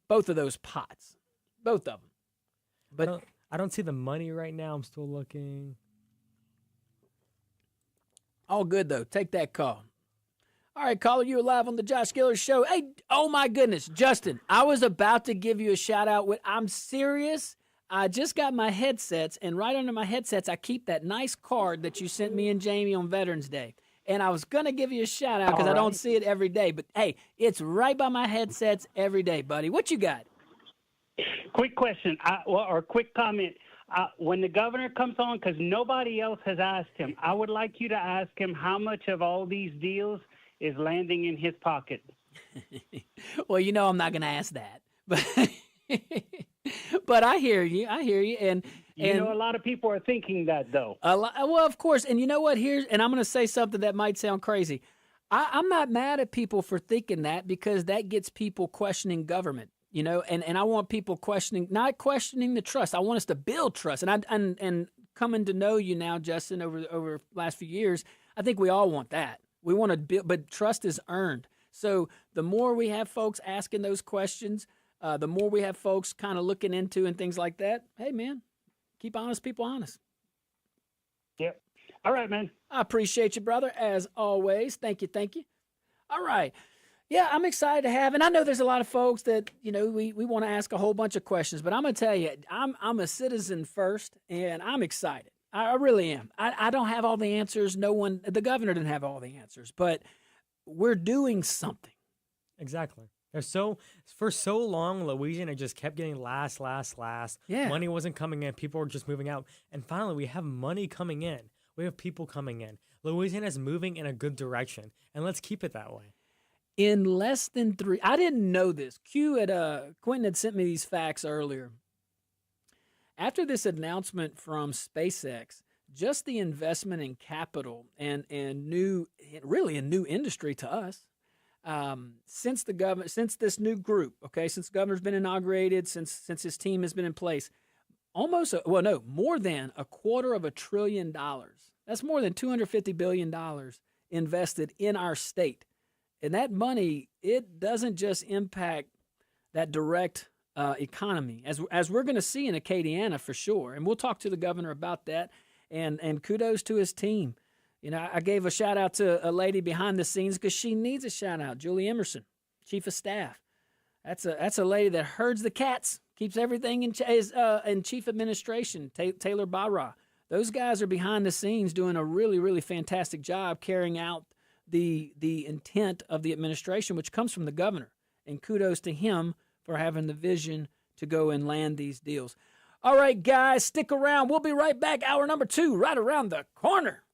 both of those pots, both of them. But I don't see the money right now. I'm still looking. All good, though. Take that call. All right, caller, you're live on the Josh Guillory Show. Hey, oh, my goodness, Justin, I was about to give you a shout-out. I'm serious. I just got my headsets, and right under my headsets, I keep that nice card that you sent me and Jamie on Veterans Day. And I was going to give you a shout-out because I don't see it every day. But, hey, it's right by my headsets every day, buddy. What you got? Quick question or quick comment. When the governor comes on, because nobody else has asked him, I would like you to ask him how much of all these deals is landing in his pocket. Well, I'm not going to ask that. But but I hear you. And a lot of people are thinking that, though. Well, of course. And you know what? And I'm going to say something that might sound crazy. I'm not mad at people for thinking that because that gets people questioning government. And I want people not questioning the trust. I want us to build trust. And coming to know you now, Justin, over the last few years, I think we all want that. We want to build, but trust is earned. So the more we have folks asking those questions, the more we have folks kind of looking into and things like that. Hey, man, keep honest people honest. Yep. All right, man. I appreciate you, brother, as always. Thank you. All right. Yeah, I'm excited to have, and I know there's a lot of folks that, we want to ask a whole bunch of questions, but I'm going to tell you, I'm a citizen first, and I'm excited. I really am. I don't have all the answers. The governor didn't have all the answers, but we're doing something. Exactly. For so long, Louisiana just kept getting last. Yeah. Money wasn't coming in. People were just moving out. And finally, we have money coming in. We have people coming in. Louisiana is moving in a good direction, and let's keep it that way. In less than 3, I didn't know this. Quentin had sent me these facts earlier. After this announcement from SpaceX, just the investment in capital and new industry to us, since this new group, since the governor's been inaugurated, since his team has been in place, more than $250 billion. That's more than $250 billion invested in our state. And that money, it doesn't just impact that direct economy, as we're going to see in Acadiana for sure. And we'll talk to the governor about that. And kudos to his team. You know, I gave a shout out to a lady behind the scenes because she needs a shout out. Julie Emerson, chief of staff. That's a lady that herds the cats, keeps everything in chief administration. Taylor Barra. Those guys are behind the scenes doing a really, really fantastic job carrying out the intent of the administration, which comes from the governor. And kudos to him for having the vision to go and land these deals. All right, guys, stick around. We'll be right back. Hour number 2, right around the corner.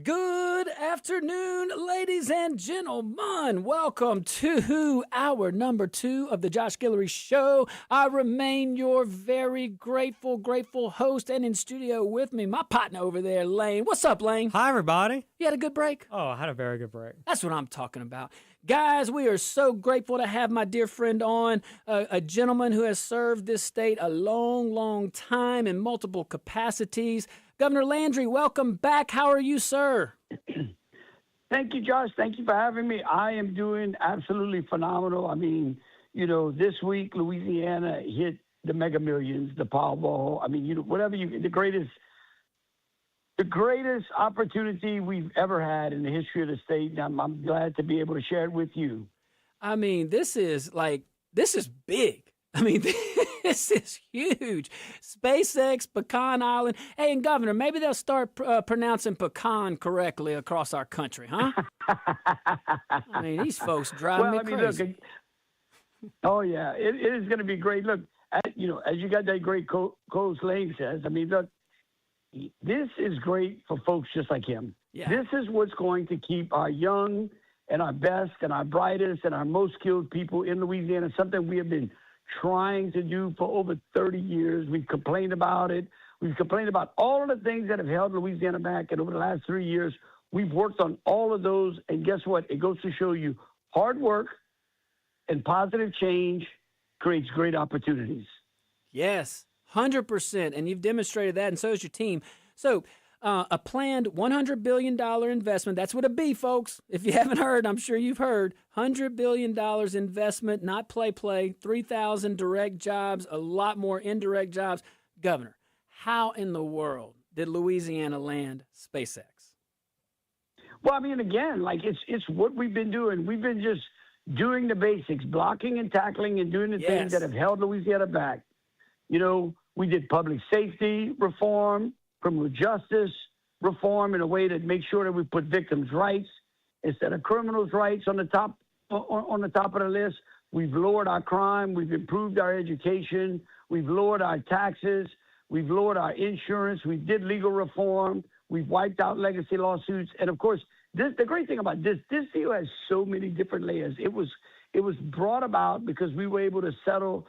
Good afternoon, ladies and gentlemen. Welcome to hour number 2 of the Josh Guillory Show. I remain your very grateful host, and in studio with me, my partner over there, Lane. What's up, Lane? Hi, everybody. You had a good break? Oh, I had a very good break. That's what I'm talking about. Guys, we are so grateful to have my dear friend on, a gentleman who has served this state a long time in multiple capacities. Governor Landry, welcome back. How are you, sir? Thank you, Josh. Thank you for having me. I am doing absolutely phenomenal. I mean, this week, Louisiana hit the Mega Millions, the Powerball. I mean, the greatest opportunity we've ever had in the history of the state. And I'm glad to be able to share it with you. I mean, this is big. I mean, this is huge. SpaceX, Pecan Island. Hey, and Governor, maybe they'll start pronouncing pecan correctly across our country, huh? I mean, these folks drive me crazy. Look, oh, yeah, it is going to be great. Look, as you got that great Coach Lane says, I mean, look, this is great for folks just like him. Yeah. This is what's going to keep our young and our best and our brightest and our most skilled people in Louisiana, something we have been trying to do for over 30 years. We've complained about it. We've complained about all of the things that have held Louisiana back. And over the last 3 years, we've worked on all of those. And guess what? It goes to show you hard work and positive change creates great opportunities. Yes, 100%. And you've demonstrated that, and so has your team. So a planned $100 billion investment. That's what a B, folks. If you haven't heard, I'm sure you've heard. $100 billion investment, not play. 3,000 direct jobs, a lot more indirect jobs. Governor, how in the world did Louisiana land SpaceX? Well, I mean, again, like it's what we've been doing. We've been just doing the basics, blocking and tackling and doing the things that have held Louisiana back. We did public safety reform, criminal justice reform in a way that makes sure that we put victims' rights instead of criminals' rights on the top of the list. We've lowered our crime. We've improved our education. We've lowered our taxes. We've lowered our insurance. We did legal reform. We've wiped out legacy lawsuits. And of course, the great thing about this deal has so many different layers. It was brought about because we were able to settle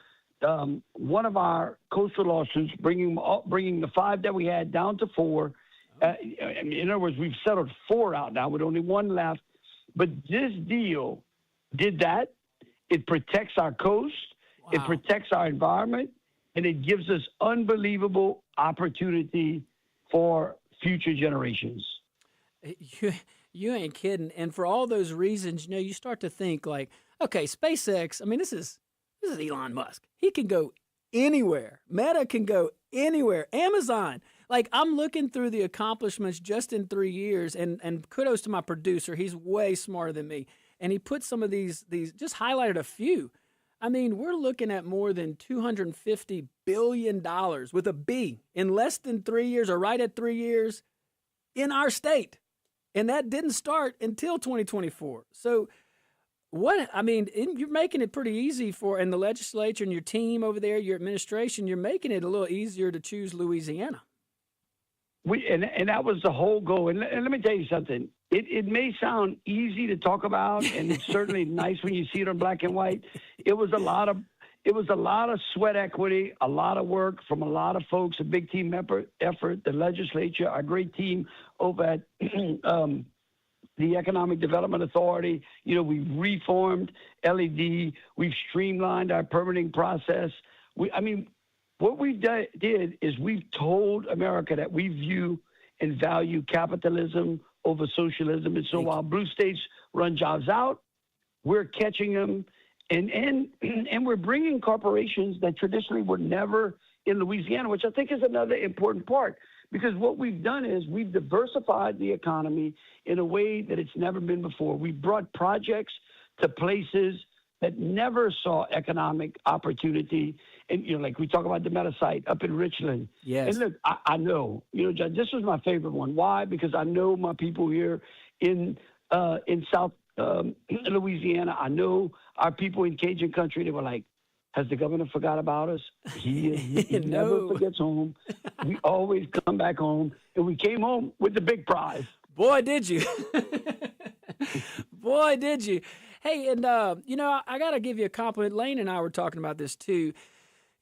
one of our coastal lawsuits, bringing the 5 that we had down to 4. In other words, we've settled 4 out now with only 1 left. But this deal did that. It protects our coast. Wow. It protects our environment. And it gives us unbelievable opportunity for future generations. You ain't kidding. And for all those reasons, you start to think like, okay, SpaceX, I mean, this is Elon Musk. He can go anywhere. Meta can go anywhere. Amazon. Like, I'm looking through the accomplishments just in 3 years, and kudos to my producer. He's way smarter than me. And he put some of these just highlighted a few. I mean, we're looking at more than $250 billion with a B in less than 3 years or right at 3 years in our state. And that didn't start until 2024. So you're making it pretty easy and the legislature and your team over there, your administration, you're making it a little easier to choose Louisiana. And that was the whole goal. And let me tell you something. It may sound easy to talk about, and it's certainly nice when you see it on black and white. It was a lot of sweat equity, a lot of work from a lot of folks, a big team effort, the legislature, our great team over at the Economic Development Authority. We've reformed LED. We've streamlined our permitting process. What we did is we've told America that we view and value capitalism over socialism. And so while blue states run jobs out, we're catching them. And we're bringing corporations that traditionally were never in Louisiana, which I think is another important part. Because what we've done is we've diversified the economy in a way that it's never been before. We've brought projects to places that never saw economic opportunity. And, like we talk about the Meta site up in Richland. Yes. And look, I know, John, this was my favorite one. Why? Because I know my people here in South Louisiana. I know our people in Cajun country. They were like, has the governor forgot about us? He never forgets home. We always come back home. And we came home with the big prize. Boy, did you. Boy, did you. Hey, and, I got to give you a compliment. Lane and I were talking about this too.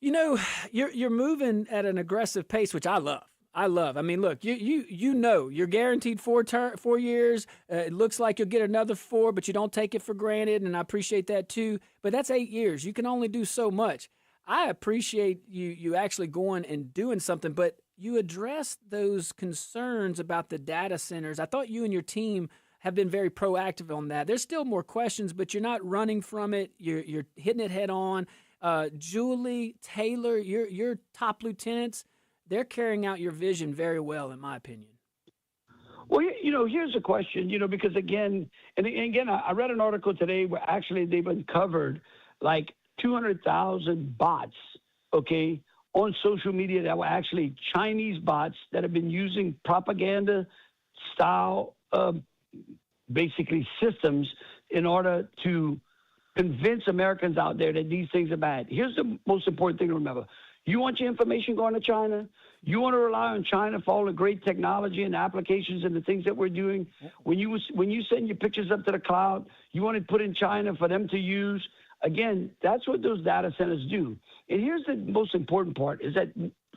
You're moving at an aggressive pace, which I love. I mean, look, you're guaranteed 4 years. It looks like you'll get another 4, but you don't take it for granted, and I appreciate that too. But that's 8 years. You can only do so much. I appreciate you actually going and doing something, but you addressed those concerns about the data centers. I thought you and your team have been very proactive on that. There's still more questions, but you're not running from it. You're hitting it head on. Julie, Taylor, your top lieutenants, they're carrying out your vision very well, in my opinion. Well, here's a question, because again, I read an article today where actually they've uncovered like 200,000 bots, okay, on social media that were actually Chinese bots that have been using propaganda style, basically systems in order to convince Americans out there that these things are bad. Here's the most important thing to remember. You want your information going to China? You want to rely on China for all the great technology and applications and the things that we're doing? When you send your pictures up to the cloud, you want to put in China for them to use? Again, that's what those data centers do. And here's the most important part, is that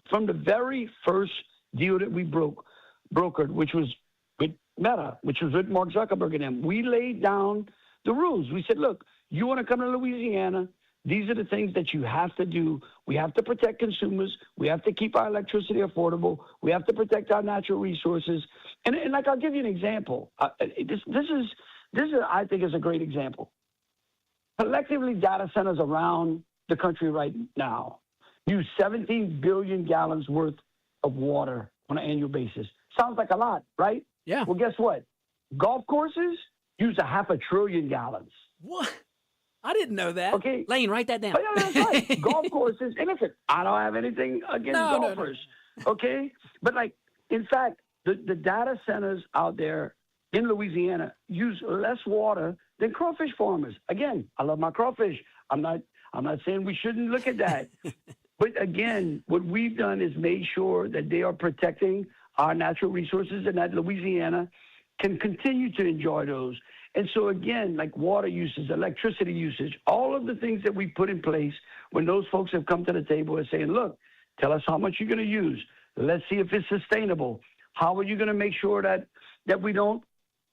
from the very first deal that we brokered, which was with Meta, which was with Mark Zuckerberg and them, we laid down the rules. We said, look, you want to come to Louisiana, these are the things that you have to do. We have to protect consumers. We have to keep our electricity affordable. We have to protect our natural resources. And like, I'll give you an example. This is, I think, is a great example. Collectively, data centers around the country right now use 17 billion gallons worth of water on an annual basis. Sounds like a lot, right? Yeah. Well, guess what? Golf courses use 500 billion gallons. What? I didn't know that. Okay. Lane, write that down. Oh, yeah, that's right. Golf courses. And listen, I don't have anything against golfers. No. Okay? But, like, in fact, the data centers out there in Louisiana use less water than crawfish farmers. Again, I love my crawfish. I'm not saying we shouldn't look at that. But, again, what we've done is made sure that they are protecting our natural resources and that Louisiana can continue to enjoy those. And so, again, like water usage, electricity usage, all of the things that we put in place when those folks have come to the table and saying, look, tell us how much you're going to use. Let's see if it's sustainable. How are you going to make sure that we don't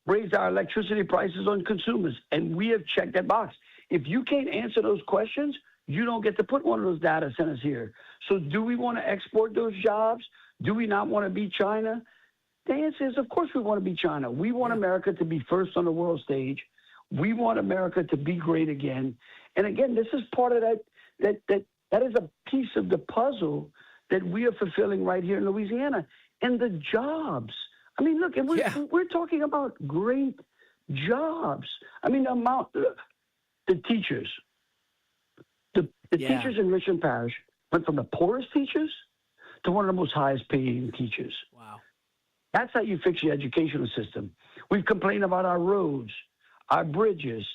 raise our electricity prices on consumers? And we have checked that box. If you can't answer those questions, you don't get to put one of those data centers here. So do we want to export those jobs? Do we not want to be China? The answer is, of course, we want to be China. We want America to be first on the world stage. We want America to be great again. And again, this is part of that is a piece of the puzzle that we are fulfilling right here in Louisiana. And the jobs. I mean, look, and we're talking about great jobs. I mean, the teachers, the teachers in Richland Parish went from the poorest teachers to one of the most highest paying teachers. Wow. That's how you fix your educational system. We've complained about our roads, our bridges,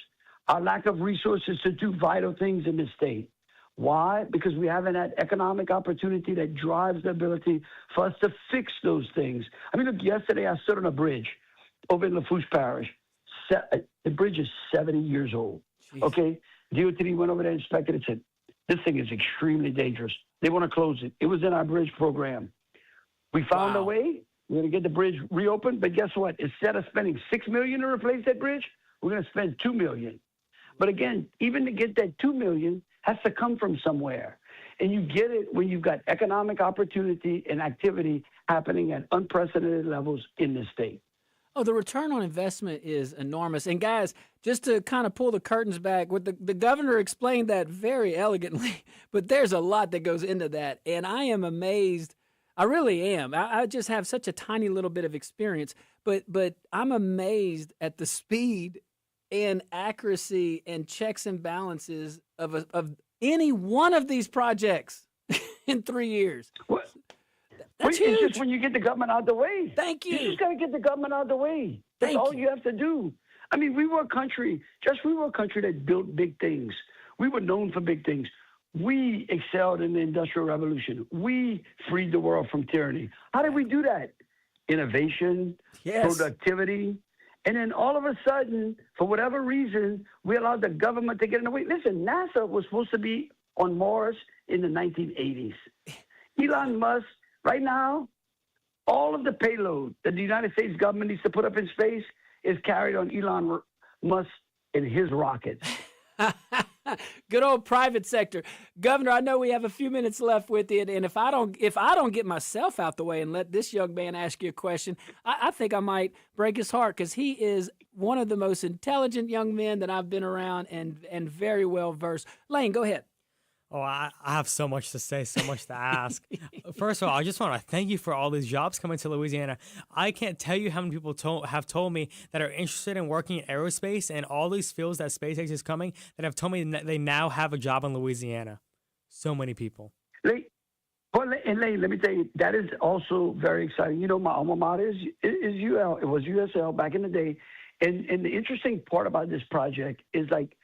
our lack of resources to do vital things in this state. Why? Because we haven't had economic opportunity that drives the ability for us to fix those things. I mean, look, yesterday I stood on a bridge over in Lafourche Parish. The bridge is 70 years old. Jeez. Okay? DOT went over there, inspected it, said, this thing is extremely dangerous. They want to close it. It was in our bridge program. We found a way. We're going to get the bridge reopened, but guess what? Instead of spending $6 million to replace that bridge, we're going to spend $2 million. But again, even to get that $2 million has to come from somewhere. And you get it when you've got economic opportunity and activity happening at unprecedented levels in this state. Oh, the return on investment is enormous. And guys, just to kind of pull the curtains back, what the governor explained that very elegantly, but there's a lot that goes into that. And I am amazed. I really am. I just have such a tiny little bit of experience, but I'm amazed at the speed and accuracy and checks and balances of any one of these projects in 3 years. Well, that's it's huge. just when you get the government out of the way. Thank you. You just got to get the government out of the way. That's all you have to do. I mean, we were a country that built big things. We were known for big things. We excelled in the Industrial Revolution. We freed the world from tyranny. How did we do that? innovation, Yes. productivity. And then all of a sudden, for whatever reason, we allowed the government to get in the way. Listen, NASA was supposed to be on Mars in the 1980s. Elon Musk, right now, all of the payload that the United States government needs to put up in space is carried on Elon Musk and his rockets. Good old private sector. Governor, I know we have a few minutes left with it, and if I don't get myself out the way and let this young man ask you a question, I think I might break his heart, because he is one of the most intelligent young men that I've been around, and very well versed. Lane, go ahead. Oh, I have so much to say, so much to ask. First of all, I just want to thank you for all these jobs coming to Louisiana. I can't tell you how many people have told me that are interested in working in aerospace and all these fields that SpaceX is coming, that have told me that they now have a job in Louisiana. So many people. Lane, let me tell you, that is also very exciting. You know, my alma mater is UL. It was USL back in the day. And the interesting part about this project is, like,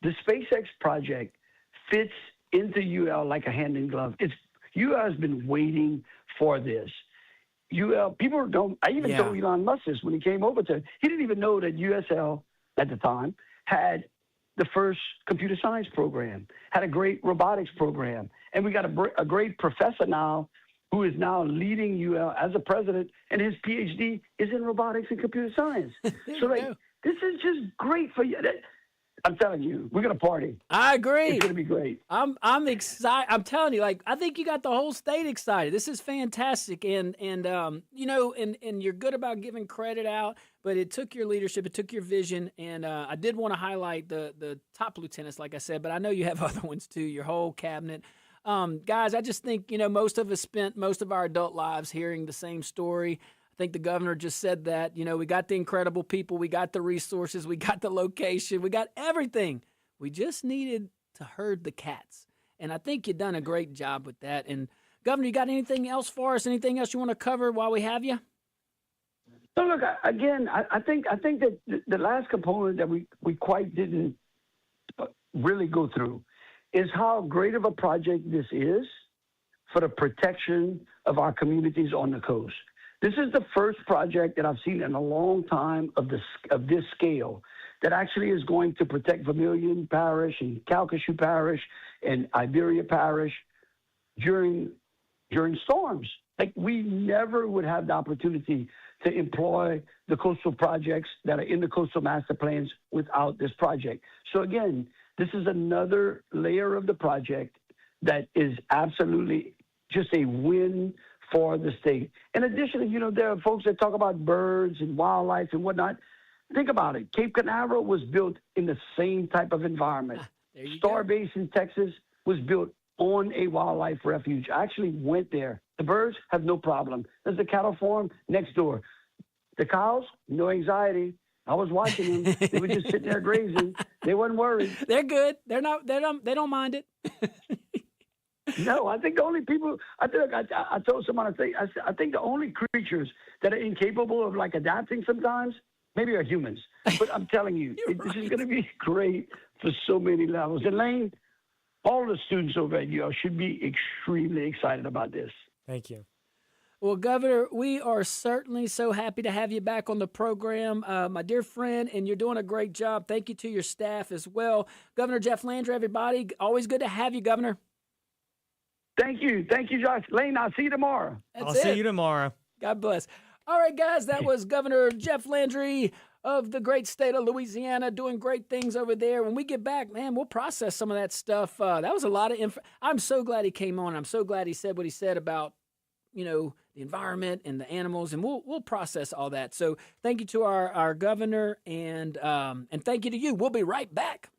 the SpaceX project fits into UL like a hand in glove. UL has been waiting for this. UL, people don't, I even told Elon Musk this when he came over to, he didn't even know that USL at the time had the first computer science program, had a great robotics program. And we got a great professor now who is now leading UL as a president, and his PhD is in robotics and computer science. So, like, this is just great for you. I'm telling you, we're going to party. I agree. It's going to be great. I'm excited. I'm telling you, like, I think you got the whole state excited. This is fantastic. And you know, and you're good about giving credit out, but it took your leadership, it took your vision. And I did want to highlight the top lieutenants, like I said, but I know you have other ones too, your whole cabinet. Guys, I just think, you know, most of us spent most of our adult lives hearing the same story. I think the governor just said that. You know, we got the incredible people, we got the resources, we got the location, we got everything. We just needed to herd the cats. And I think you've done a great job with that. And, Governor, you got anything else for us? Anything else you want to cover while we have you? So, look, again, I think that the last component that we quite didn't really go through is how great of a project this is for the protection of our communities on the coast. This is the first project that I've seen in a long time of this scale that actually is going to protect Vermilion Parish and Calcasieu Parish and Iberia Parish during storms. Like, we never would have the opportunity to employ the coastal projects that are in the coastal master plans without this project. So again, this is another layer of the project that is absolutely just a win for the state. In addition, you know, there are folks that talk about birds and wildlife and whatnot. Think about it. Cape Canaveral was built in the same type of environment. Starbase in Texas was built on a wildlife refuge. I actually went there. The birds have no problem. There's a cattle farm next door. The cows, no anxiety. I was watching them. They were just sitting there grazing. They weren't worried. They're good. They don't mind it. No, I think the only people, I told someone, I think the only creatures that are incapable of, like, adapting sometimes maybe are humans. But I'm telling you, this is going to be great for so many levels. And Lane, all the students over at UL should be extremely excited about this. Thank you. Well, Governor, we are certainly so happy to have you back on the program, my dear friend, and you're doing a great job. Thank you to your staff as well. Governor Jeff Landry, everybody, always good to have you, Governor. Thank you, Josh. Lane, I'll see you tomorrow. I'll see you tomorrow. God bless. All right, guys, that was Governor Jeff Landry of the great state of Louisiana, doing great things over there. When we get back, man, we'll process some of that stuff. That was a lot of info. I'm so glad he came on. I'm so glad he said what he said about, you know, the environment and the animals, and we'll process all that. So thank you to our governor, and thank you to you. We'll be right back.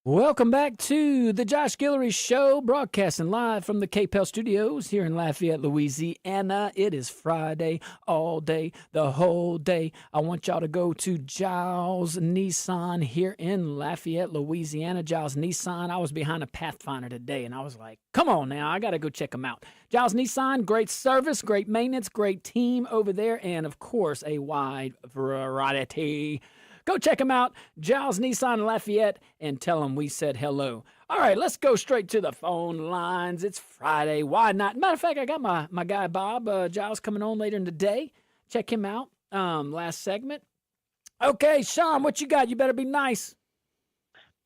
Welcome back to the Josh Guillory Show, broadcasting live from the KPEL studios here in Lafayette, Louisiana. It is Friday all day, the whole day. I want y'all to go to Giles Nissan here in Lafayette, Louisiana. Giles Nissan, I was behind a Pathfinder today, and I was like, come on now, I got to go check them out. Giles Nissan, great service, great maintenance, great team over there, and, of course, a wide variety. Go check them out, Giles Nissan Lafayette, and tell them we said hello. All right, let's go straight to the phone lines. It's Friday. Why not? Matter of fact, I got my guy Bob Giles coming on later in the day. Check him out. Last segment. Okay, Sean, what you got? You better be nice.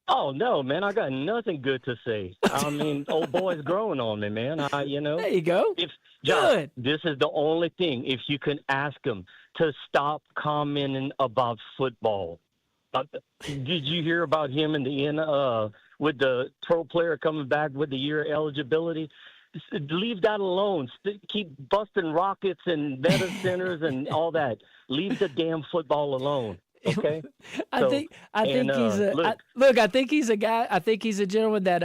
Oh, no, man, I got nothing good to say. I mean, old boy's growing on me, man. There you go. Good. This is the only thing. If you can ask him to stop commenting about football. Did you hear about him in the end with the pro player coming back with the year eligibility? Leave that alone. Keep busting rockets and meta centers and all that. Leave the damn football alone. Okay. I think he's a guy. I think he's a gentleman that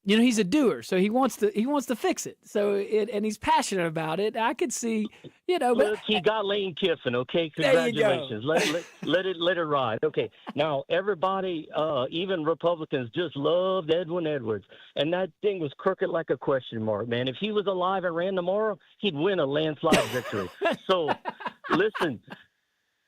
he's a doer. So he wants to fix it. So and he's passionate about it. I could see, Look, he got Lane Kiffin. Okay, congratulations. Let it ride. Okay. Now everybody, even Republicans, just loved Edwin Edwards, and that thing was crooked like a question mark, man. If he was alive and ran tomorrow, he'd win a landslide victory. So, listen.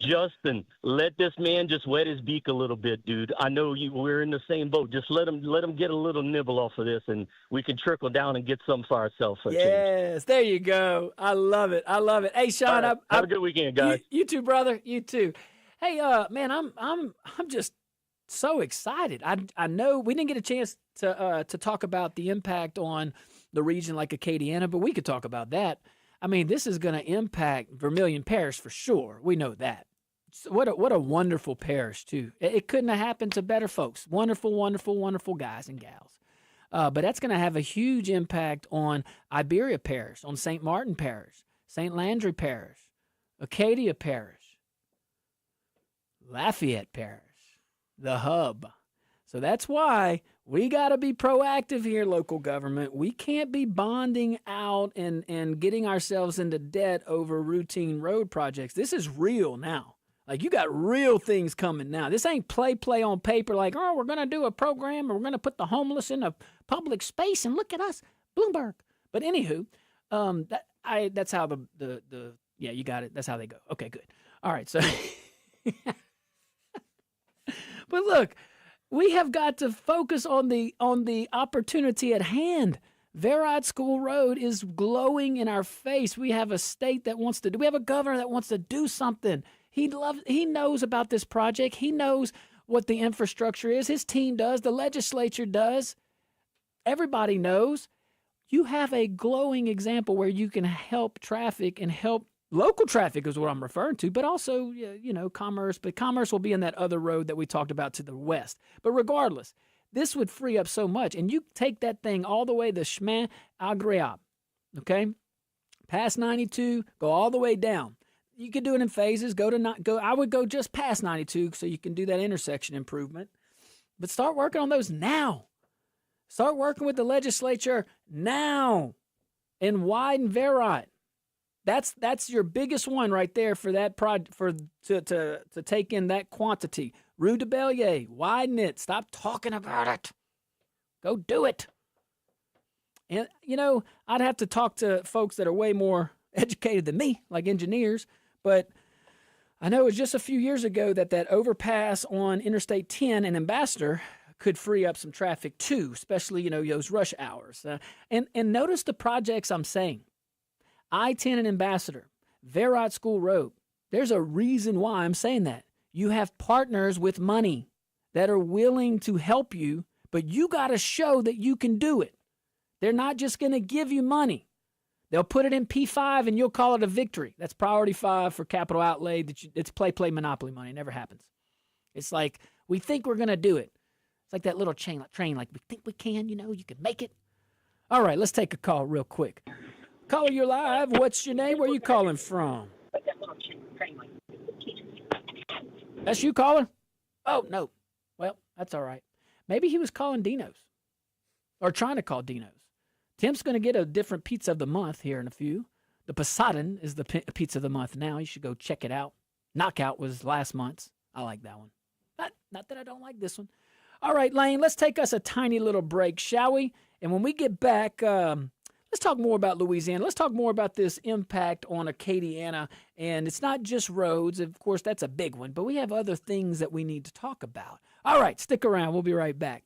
Justin, let this man just wet his beak a little bit, dude. I know we're in the same boat. Just let him get a little nibble off of this, and we can trickle down and get some for ourselves. Yes, there you go. I love it. Hey, Sean, right. Have a good weekend, guys. You too, brother. You too. Hey, man, I'm just so excited. I know we didn't get a chance to talk about the impact on the region like Acadiana, but we could talk about that. I mean, this is going to impact Vermilion Parish for sure. We know that. What a wonderful parish, too. It couldn't have happened to better folks. Wonderful, wonderful, wonderful guys and gals. But that's going to have a huge impact on Iberia Parish, on St. Martin Parish, St. Landry Parish, Acadia Parish, Lafayette Parish, the hub. So that's why we got to be proactive here, local government. We can't be bonding out and getting ourselves into debt over routine road projects. This is real now. Like, you got real things coming now. This ain't play on paper like, oh, we're going to do a program or we're going to put the homeless in a public space and look at us, Bloomberg. But anywho, that's how yeah, you got it. That's how they go. Okay, good. All right, so. But look, we have got to focus on the opportunity at hand. Verrod School Road is glowing in our face. We have a state that wants to do. We have a governor that wants to do something. He knows about this project. He knows what the infrastructure is. His team does. The legislature does. Everybody knows. You have a glowing example where you can help traffic and help local traffic is what I'm referring to, but also, commerce. But commerce will be in that other road that we talked about to the west. But regardless, this would free up so much. And you take that thing all the way to Chemin Agréable, okay? Past 92, go all the way down. You could do it in phases. I would go just past 92 so you can do that intersection improvement. But start working on those now. Start working with the legislature now and widen Verrod. That's your biggest one right there for that to take in that quantity. Rue de Bellier, widen it. Stop talking about it. Go do it. And I'd have to talk to folks that are way more educated than me, like engineers. But I know it was just a few years ago that overpass on Interstate 10 and Ambassador could free up some traffic too, especially, those rush hours. And notice the projects I'm saying. I-10 and Ambassador, Verrod School Road. There's a reason why I'm saying that. You have partners with money that are willing to help you, but you got to show that you can do it. They're not just going to give you money. They'll put it in P5 and you'll call it a victory. That's priority 5 for capital outlay. It's play monopoly money. It never happens. It's like, we think we're going to do it. It's like that little train, like we think we can, you can make it. All right, let's take a call real quick. Caller, you're live. What's your name? Where are you calling from? That's you, caller? Oh, no. Well, that's all right. Maybe he was calling Dino's or trying to call Dino's. Tim's going to get a different pizza of the month here in a few. The Poseidon is the pizza of the month now. You should go check it out. Knockout was last month's. I like that one. Not that I don't like this one. All right, Lane, let's take us a tiny little break, shall we? And when we get back, let's talk more about Louisiana. Let's talk more about this impact on Acadiana. And it's not just roads. Of course, that's a big one. But we have other things that we need to talk about. All right, stick around. We'll be right back.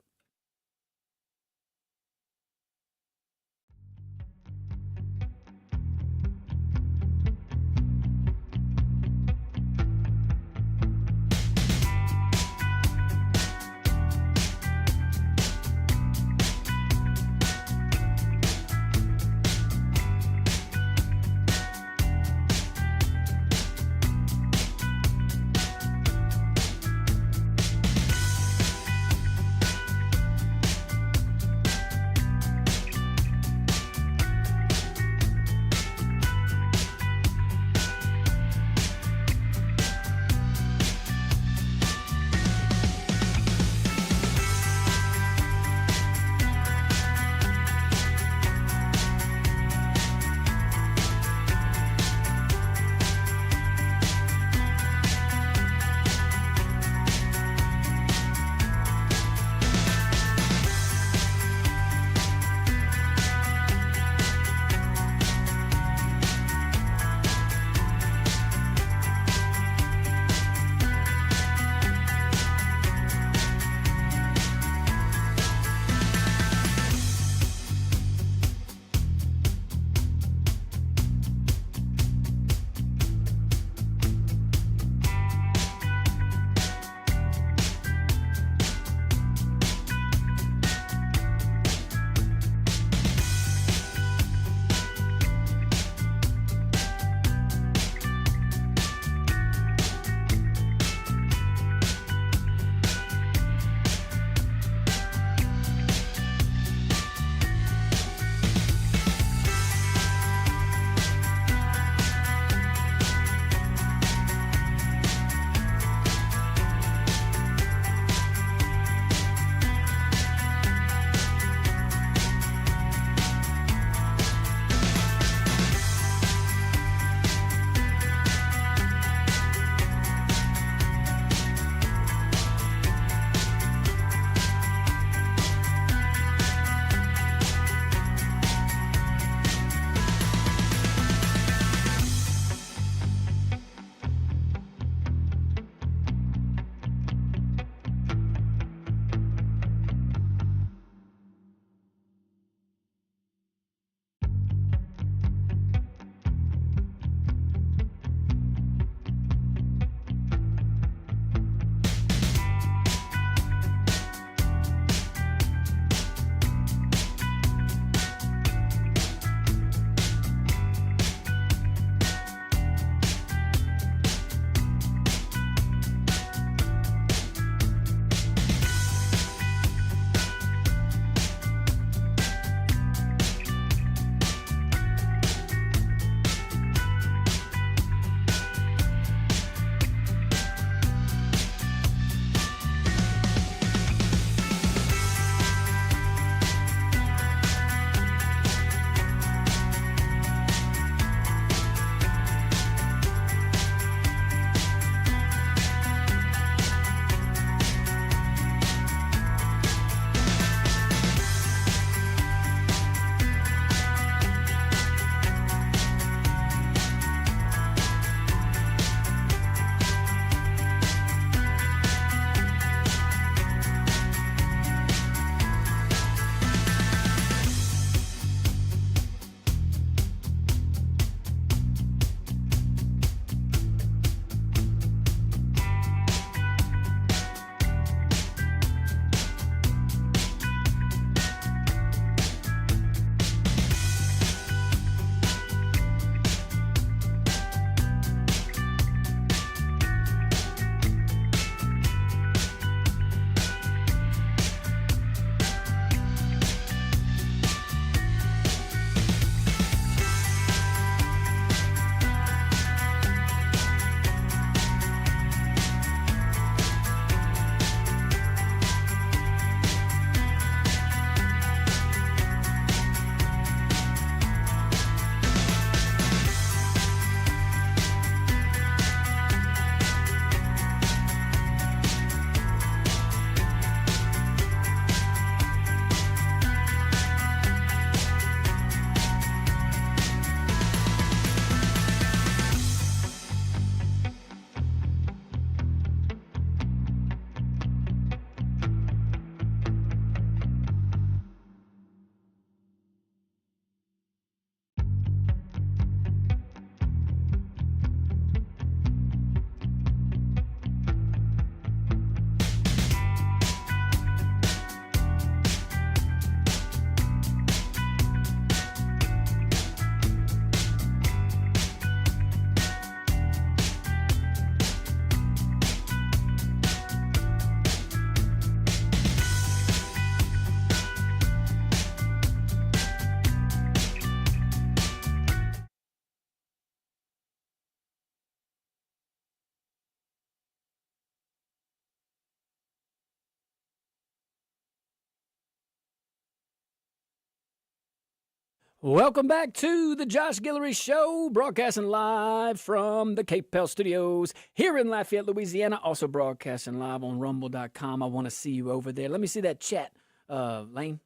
Welcome back to the Josh Guillory Show, broadcasting live from the Cape Pell Studios here in Lafayette, Louisiana. Also broadcasting live on rumble.com. I want to see you over there. Let me see that chat, Lane.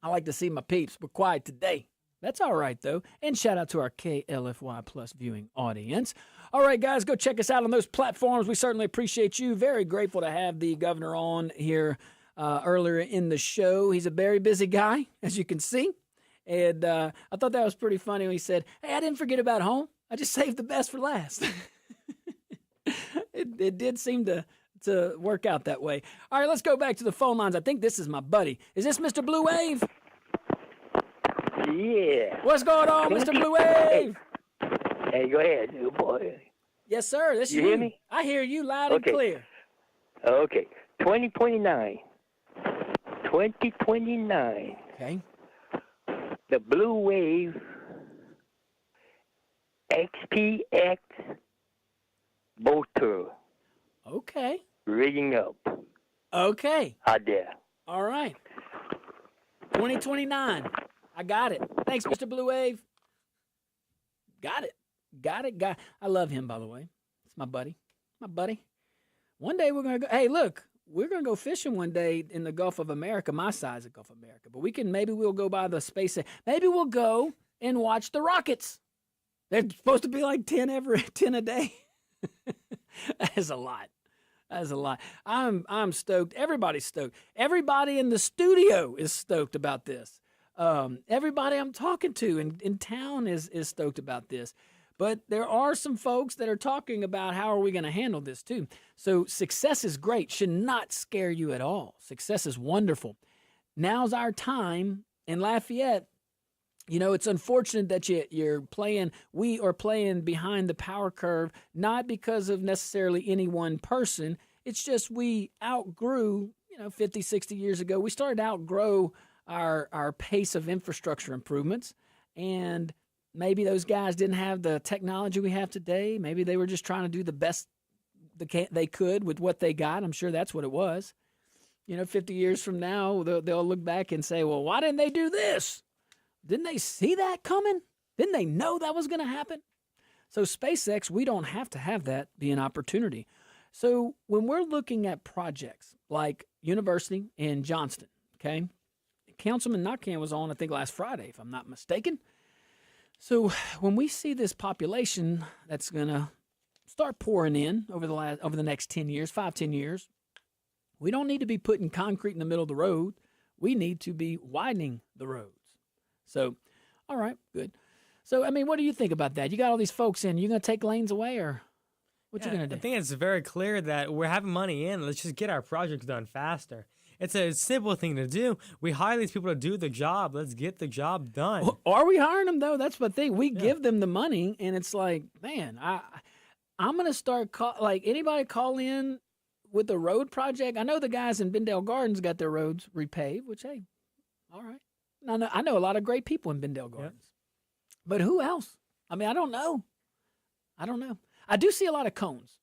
I like to see my peeps. We're quiet today. That's all right, though. And shout out to our KLFY Plus viewing audience. All right, guys, go check us out on those platforms. We certainly appreciate you. Very grateful to have the governor on here earlier in the show. He's a very busy guy, as you can see. And I thought that was pretty funny when he said, hey, I didn't forget about home. I just saved the best for last. It did seem to work out that way. All right, let's go back to the phone lines. I think this is my buddy. Is this Mr. Blue Wave? Yeah. What's going on, Mr. Blue Wave? Hey, go ahead, new boy. Yes, sir. This You is hear me? I hear you loud and clear. Okay. 2029. 2029. Okay. The Blue Wave XPX boat tour Okay. rigging up Okay. out there. All right. 2029. I got it. Thanks, Mr. Blue Wave. Got it. I love him, by the way. It's my buddy. One day we're going to go. Hey, look, we're going to go fishing one day in the Gulf of America, my size of Gulf of America. But maybe we'll go by the space. Maybe we'll go and watch the rockets. They're supposed to be like 10 a day. That is a lot. I'm stoked. Everybody's stoked. Everybody in the studio is stoked about this. Everybody I'm talking to in town is stoked about this. But there are some folks that are talking about how are we going to handle this too. So success is great, should not scare you at all. Success is wonderful. Now's our time in Lafayette. You know, it's unfortunate that we are playing behind the power curve, not because of necessarily any one person. It's just we outgrew, 50, 60 years ago, we started to outgrow our pace of infrastructure improvements. And maybe those guys didn't have the technology we have today. Maybe they were just trying to do the best they could with what they got. I'm sure that's what it was. 50 years from now, they'll look back and say, well, why didn't they do this? Didn't they see that coming? Didn't they know that was going to happen? So SpaceX, we don't have to have that be an opportunity. So when we're looking at projects like University in Johnston, okay, Councilman Nakhan was on, I think, last Friday, if I'm not mistaken. So when we see this population that's going to start pouring in over the next 10 years, 5-10 years, we don't need to be putting concrete in the middle of the road. We need to be widening the roads. So, all right, good. So, I mean, what do you think about that? You got all these folks in. You going to take lanes away or what you going to do? I think it's very clear that we're having money in. Let's just get our projects done faster. It's a simple thing to do. We hire these people to do the job. Let's get the job done. Are we hiring them, though? That's the thing. We give them the money, and it's like, man, I'm going to start anybody call in with a road project. I know the guys in Bendale Gardens got their roads repaved, which, hey, all right. I know a lot of great people in Bendale Gardens. Yep. But who else? I mean, I don't know. I do see a lot of cones.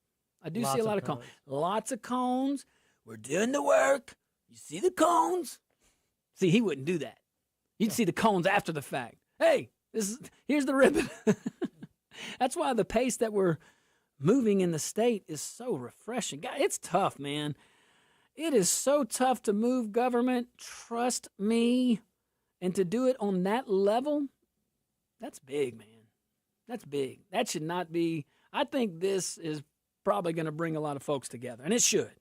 Lots of cones. We're doing the work. You see the cones? See, he wouldn't do that. You'd see the cones after the fact. Hey, here's the ribbon. That's why the pace that we're moving in the state is so refreshing. God, it's tough, man. It is so tough to move government. Trust me. And to do it on that level, that's big, man. That's big. That should not be. I think this is probably going to bring a lot of folks together, and it should.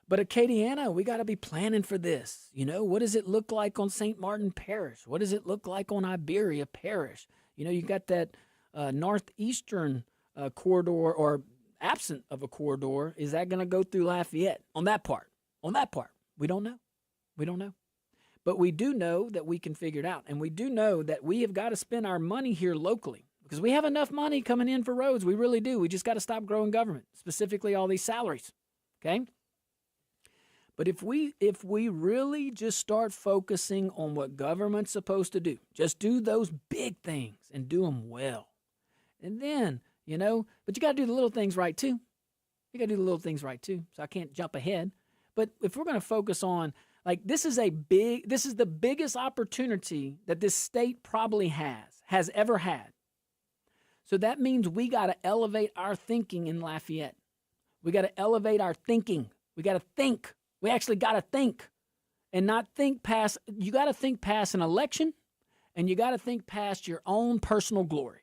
But at Acadiana, we got to be planning for this. What does it look like on St. Martin Parish? What does it look like on Iberia Parish? You got that northeastern corridor, or absent of a corridor. Is that going to go through Lafayette on that part? We don't know. But we do know that we can figure it out. And we do know that we have got to spend our money here locally because we have enough money coming in for roads. We really do. We just got to stop growing government, specifically all these salaries. Okay? But if we really just start focusing on what government's supposed to do, just do those big things and do them well. And then, but you got to do the little things right too. So I can't jump ahead. But if we're going to focus on Like, this is the biggest opportunity that this state probably has ever had. So that means we got to elevate our thinking in Lafayette. We got to elevate our thinking. We got to think. We actually got to think and not think past. You got to think past an election, and you got to think past your own personal glory.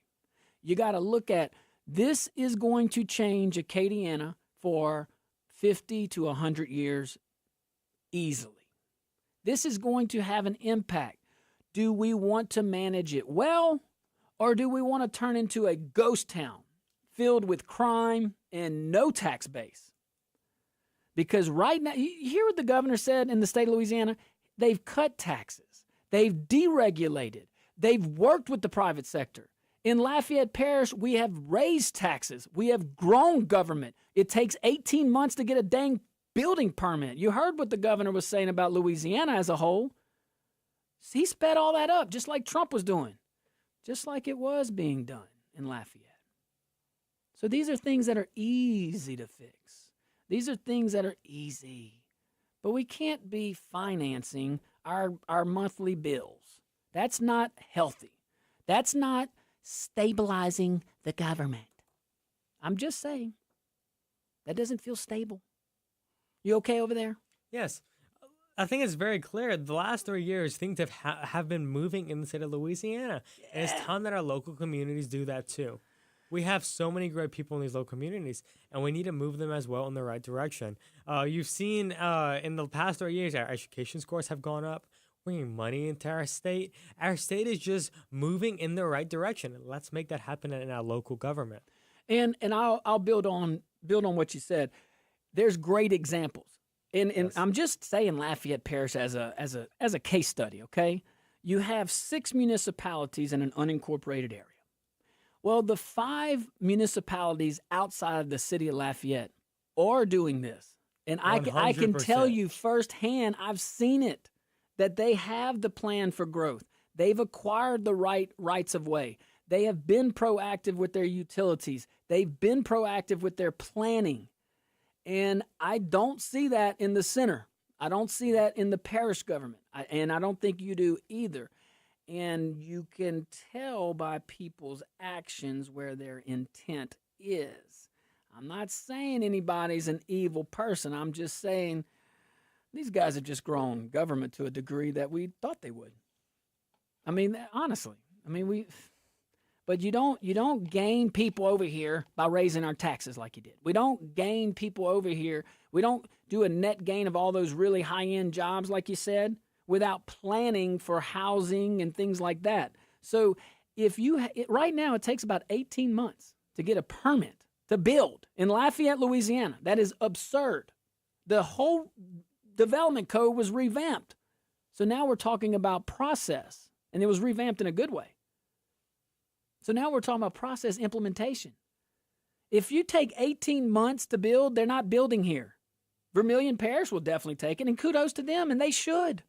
You got to look at, this is going to change Acadiana for 50 to 100 years easily. This is going to have an impact. Do we want to manage it well, or do we want to turn into a ghost town filled with crime and no tax base? Because right now, you hear what the governor said in the state of Louisiana? They've cut taxes. They've deregulated. They've worked with the private sector. In Lafayette Parish, we have raised taxes. We have grown government. It takes 18 months to get a dang building permit. You heard what the governor was saying about Louisiana as a whole. He sped all that up, just like Trump was doing, just like it was being done in Lafayette. So these are things that are easy to fix. These are things that are easy. But we can't be financing our monthly bills. That's not healthy. That's not stabilizing the government. I'm just saying, that doesn't feel stable. You okay over there? Yes. I think it's very clear. The last 3 years, things have been moving in the state of Louisiana. Yeah. And it's time that our local communities do that too. We have so many great people in these local communities, and we need to move them as well in the right direction. You've seen in the past 3 years, our education scores have gone up, bringing money into our state. Our state is just moving in the right direction. Let's make that happen in our local government. And I'll build on what you said. There's great examples. And yes. I'm just saying Lafayette Parish as a case study, okay? You have 6 municipalities in an unincorporated area. Well, the 5 municipalities outside of the city of Lafayette are doing this. And I can tell you firsthand, I've seen it, that they have the plan for growth. They've acquired the rights of way. They have been proactive with their utilities. They've been proactive with their planning. And I don't see that in the center. I don't see that in the parish government. And I don't think you do either. And you can tell by people's actions where their intent is. I'm not saying anybody's an evil person. I'm just saying these guys have just grown government to a degree that we thought they would. I mean, honestly. But you don't gain people over here by raising our taxes like you did. We don't gain people over here. We don't do a net gain of all those really high-end jobs like you said without planning for housing and things like that. So right now it takes about 18 months to get a permit to build in Lafayette, Louisiana. That is absurd. The whole development code was revamped. So now we're talking about process, and it was revamped in a good way. So now we're talking about process implementation. If you take 18 months to build, they're not building here. Vermilion Parish will definitely take it, and kudos to them, and they should.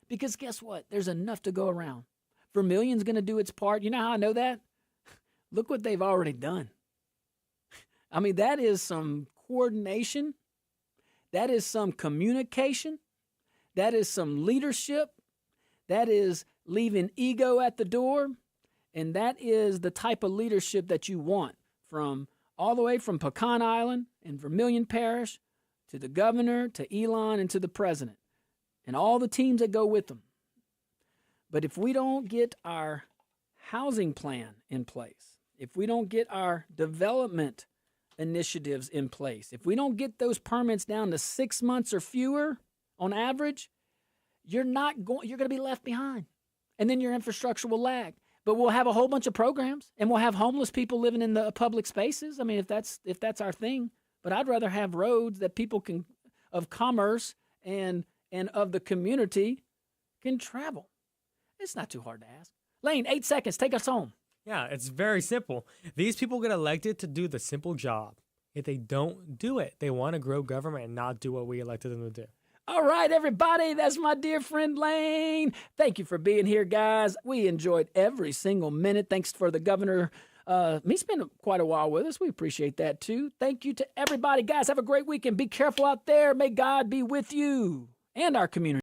Because guess what? There's enough to go around. Vermilion's going to do its part. You know how I know that? Look what they've already done. I mean, that is some coordination. That is some communication. That is some leadership. That is leaving ego at the door. And that is the type of leadership that you want from all the way from Pecan Island and Vermilion Parish to the governor, to Elon, and to the president, and all the teams that go with them. But if we don't get our housing plan in place, if we don't get our development initiatives in place, if we don't get those permits down to 6 months or fewer on average, you're going to be left behind. And then your infrastructure will lag. But we'll have a whole bunch of programs, and we'll have homeless people living in the public spaces. I mean, if that's our thing. But I'd rather have roads that people can, of commerce and of the community, can travel. It's not too hard to ask. Lane, 8 seconds. Take us home. Yeah, it's very simple. These people get elected to do the simple job. If they don't do it, they want to grow government and not do what we elected them to do. All right, everybody, that's my dear friend Lane. Thank you for being here, guys. We enjoyed every single minute. Thanks for the governor. He's been quite a while with us. We appreciate that, too. Thank you to everybody. Guys, have a great weekend. Be careful out there. May God be with you and our community.